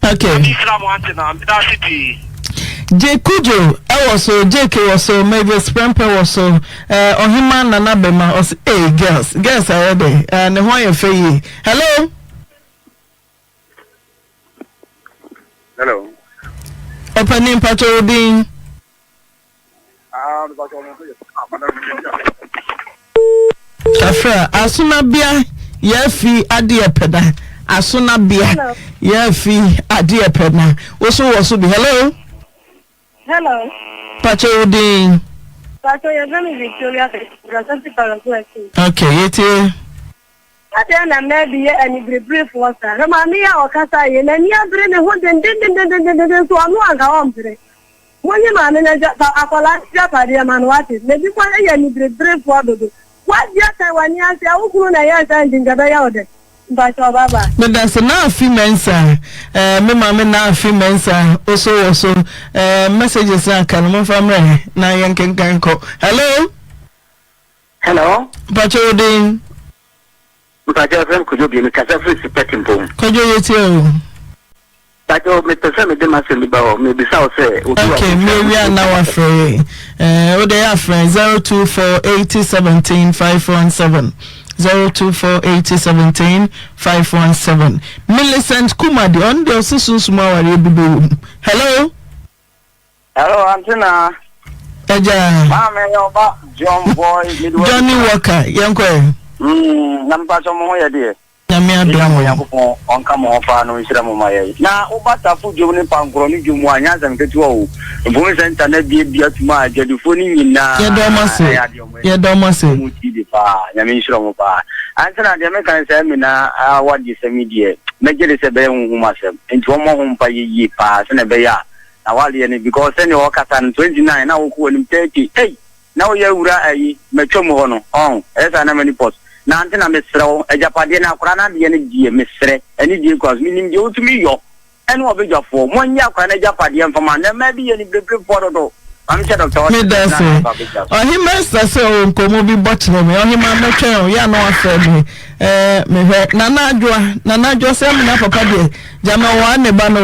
Speaker 3: okay
Speaker 13: islam antina da city
Speaker 3: Jekujo also JK also maybe Sprampe also Ohima Nana Bema also hey girls are ready and why you fey hello opening patrolling Afra asuna bia ye fi ade peda asuna bia ye fi ade peda also be hello
Speaker 14: Hello.
Speaker 3: Patrolling.
Speaker 14: Patrol, your name is Victoria.
Speaker 3: Okay, yeti.
Speaker 14: Atena maybe any brief was a Romania or Casa, and you bring a wood and didn't so I'm one hombre. When you manage a Japadia man, what is maybe for any brief water. What just I want you say, oh, I am in the Bayode. But
Speaker 3: that's enough females, me mamma now females, also, messages are coming from me. Now, young can go.
Speaker 15: Hello,
Speaker 3: Patrolling.
Speaker 15: Could you be a Casafi petting boom?
Speaker 3: Could you tell?
Speaker 15: But Mr. Sammy Demas maybe South say,
Speaker 3: okay, maybe I'm now afraid. They are friends 024 80 17 517. 0248017 517. Millicent Kumadi on the Susun Small. Hello?
Speaker 15: Hello, Antina. John Boy,
Speaker 3: Johnny Walker, young boy.
Speaker 15: Number some more, dear.
Speaker 3: Yamia
Speaker 15: on come off no Islamaya. Now, Obata Fu Juni Pangroni Jumuanyas and Ketuo. Voice internet be at my Jedufuni in
Speaker 3: Yadomasi.
Speaker 15: Yamin Antona, the American seminar, what is a media. Major is a bear whom myself, and to one home by ye pass and a bear. Now, because any Okatan 29 now who will 30. Hey, now you're a Metromono on as an many posts. Nantina Mistro, a Japadina, Krana, the energy, Mistre, any deal cause meaning you to me, yo. And what be your form? 1 year, Japadian for man, there may be any big photo. I'm said of
Speaker 3: me, that's it. Or he must say, Komobi bottle me, or he might not ya no afraid me. Nana Joseph, Papa, Jama one, Bano,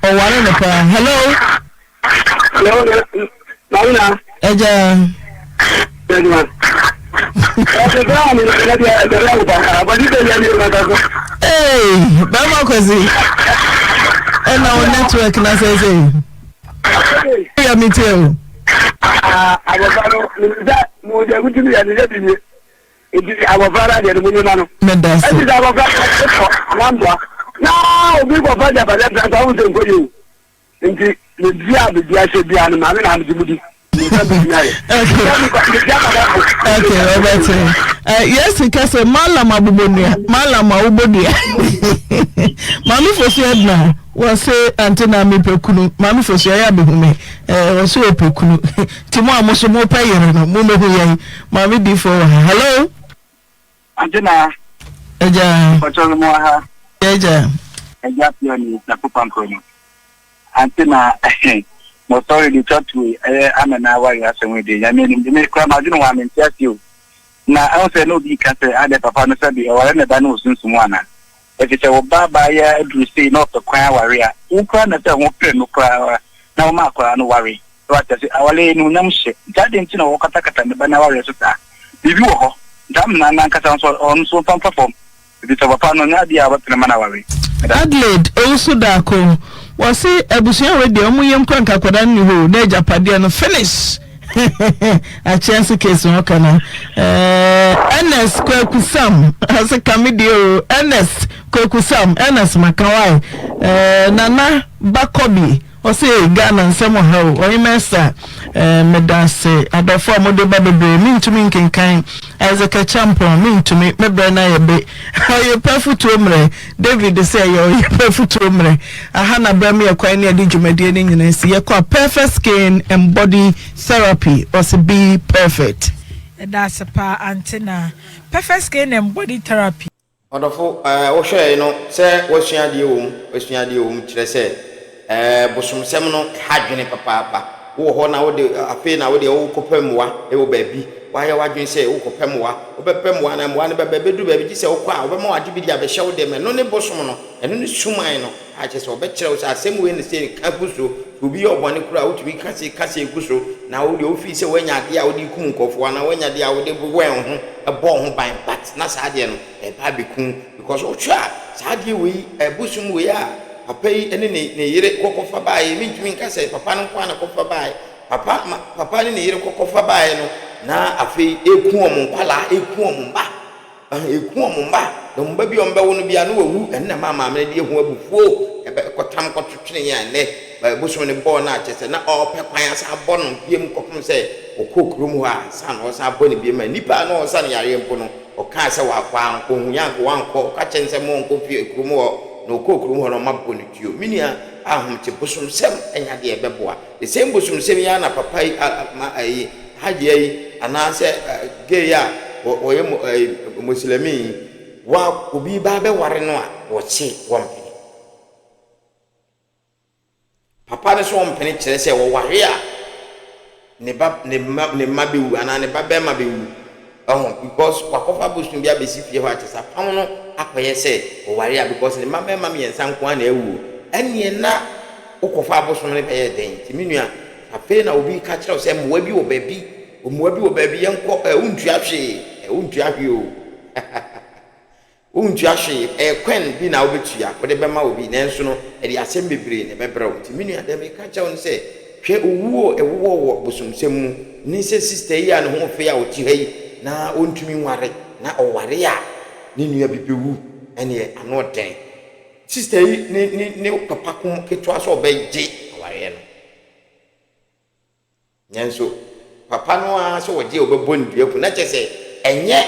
Speaker 3: or one in the car. Hello?
Speaker 15: Hello,
Speaker 3: Eja. Hey, Bama Kozi. And our network, and I say, yeah, me too.
Speaker 15: I was that more than we do, and it is our father, the woman.
Speaker 3: Mendes.
Speaker 15: It is our father. Now, we will find out that I was for you. Into the Dia should be an man and the
Speaker 3: okay, Robert. Yes, because Malama Bubonia, Malama Ubodia. Mammy for Sedna was say Antina me pekunu, Mammy for Shayabi, was so pekunu. Timo was more paying, Muno, Mammy before. Hello,
Speaker 15: Antina.
Speaker 3: Eja,
Speaker 15: Patrolmoha,
Speaker 3: Eja,
Speaker 15: Ejapion, Napupamponi. Antina. Most already talked to I'm an hour as a wedding. I mean, the make crime, I don't want to tell you. Now, I also know the cancer, I have a partner, or another knows someone. If it's a Baba, you say not the choir warrior. Who can't tell one friend no cry, no mark, no worry. What does it? Our lay no numship. That didn't know what Kataka the Banawari. If you are, damn, Nankatan on so perform. If it's our partner, Nadia, what the Manawari.
Speaker 3: Adelaide, also Dako. Was say Ebusia radio, Muyam Cranka, Kodani, who, Neja Padia, no finish. a chance case no kana NS Kwakusam as a comedian NS Kwakusam NS Makawai Nana Bakobi or say Ghana and some how or Mesa Medase Adafo Mode Baby mean to me kind as a champion mean to me Mebrana be how you perfect to David they say you're perfect to Ahana Brami Aquania Dijumedian and see a perfect skin and body therapy or to be perfect.
Speaker 11: That's a pa antenna perfect skin and body therapy.
Speaker 1: Wonderful. Share no say what's your deal? Say bosom sem no hadwene papa wo ho na wo de ape na wo de wo kopamwa e wo baabi wa ya wadwen say wo kopamwa wo bepamwa na mwa ne bebedu baabi ji say wo kwa wo be ma wade bi dia be hye wo de me no ne bosom no eno ne suman no a che say wo be kire wo say asem we ne say ka guso obi obone kura wo tumi kase guso na wo de ofi say wanya de a wo de kum nkofo na wanya de a wo de wen ho e bo ho ban but na sa de no e ba be kum because wo twa sa de we busum we a papa yi ene ne yire kokofa bae mintumi nka say papa no kwa na kokofa bae papa ne yire kokofa bae no na afei eku omunkwala eku omumba no mba bi omba wo no bia no wawu ene mama me de hu abufuo ebe kotam kotwetwe ya ne busum ne bo na achese na ope kwan asa bo no biem kopum say okokrum ho a san o sa bo ne biem nipa no o san yare mpo no o ka say wa kwa ko hunya ko wanko ka chense mo nko fi ekrum ho no kokuru ho no mabbo ne tuo minia ahom che busum sem enya de ebeboa the same busum sem ya na papa yi haje yi anase gay ya oye muslimi wa obi ba be ware no a wo che wompene papa ne so wompene kire se wo ware a ne mabewu ana ne ba be mabewu because wakofa busum bia besi fie ho achesa pam no akoye se o ware because the mama yensa nko na ewu enie na ukofa busum ne be den timinua ape na obi ka kire se mwa bi wo baabi yenko untua hwe o untua hwe kwen bi na obetua wo de bema obi nenso no e de asem bebre ne bebre o timinua de me ka kire on se hwe owuo wo busum semu ni se sister yi an ho fe ya o ti hai na ontumi nware na oware ya ni nua bibewu ene ano den sister yi ni papa kum ketwa so obeje oware no nyenso papa no a so woje obebo ndua ku na chese enye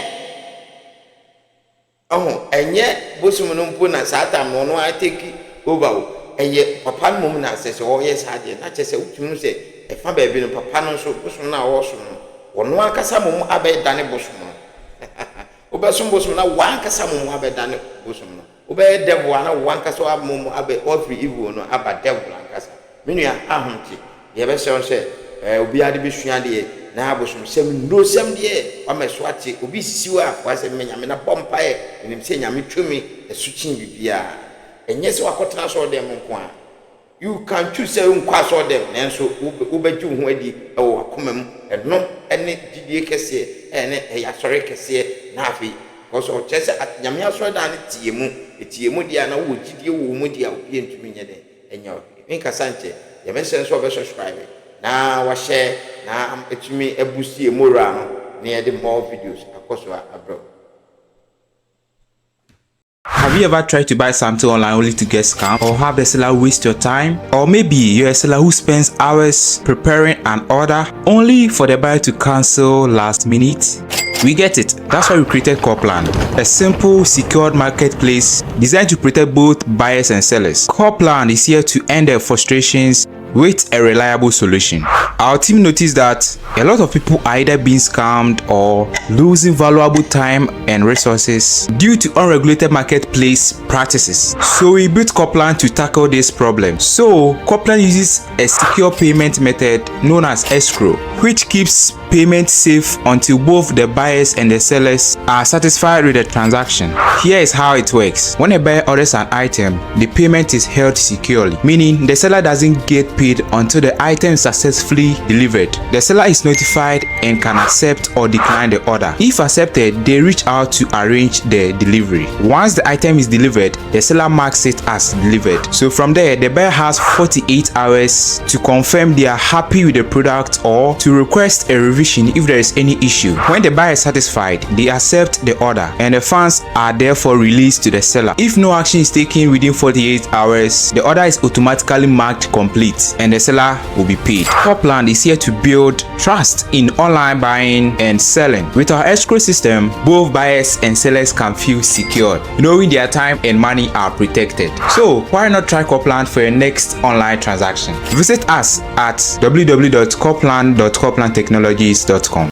Speaker 1: bosum no mpo na satan no a take over eye papa no mum na sese o yes ade na chese utumi se efa ba bi no papa no so bosum na wo so no wono akasa mum abe dane bosum no obesum bosum na wan kasa mum abe dane bosum no obe devil na wan kasa mum abe every evil no aba devil ankasa menua ahomti ye be se on se obi ade be suade na bosum sem no sem de ameso ate obi sisiwa kwa se menyame na bompae nim se nyame twemi esuchin bibia enye se wakotena so dem nko a you can choose say nkwa so dem nenso ubegye ho adi e wo akomam eno ene didie kese ene ya sore kese na afi because o chese nyame asore da ne tiemu dia na wo didie wo mu dia obi entumi nye den enye nka sanche ye mense so be subscribe na wa share na etumi ebusi emora no na ye de more videos akoso abro.
Speaker 16: Have you ever tried to buy something online only to get scammed, or have the seller waste your time? Or maybe you're a seller who spends hours preparing an order only for the buyer to cancel last minute? We get it. That's why we created Copland, a simple, secured marketplace designed to protect both buyers and sellers. Copland is here to end their frustrations with a reliable solution. Our team noticed that a lot of people are either being scammed or losing valuable time and resources due to unregulated marketplace practices. So we built Copland to tackle this problem. So Copland uses a secure payment method known as escrow, which keeps payment safe until both the buyers and the sellers are satisfied with the transaction. Here is how it works. When a buyer orders an item, the payment is held securely, meaning the seller doesn't get paid paid until the item is successfully delivered. The seller is notified and can accept or decline the order. If accepted, they reach out to arrange the delivery. Once the item is delivered, the seller marks it as delivered. So from there, the buyer has 48 hours to confirm they are happy with the product or to request a revision if there is any issue. When the buyer is satisfied, they accept the order and the funds are therefore released to the seller. If no action is taken within 48 hours, the order is automatically marked complete and the seller will be paid. Copland is here to build trust in online buying and selling. With our escrow system, both buyers and sellers can feel secured, knowing their time and money are protected. So why not try Copland for your next online transaction? Visit us at www.copland.coplandtechnologies.com.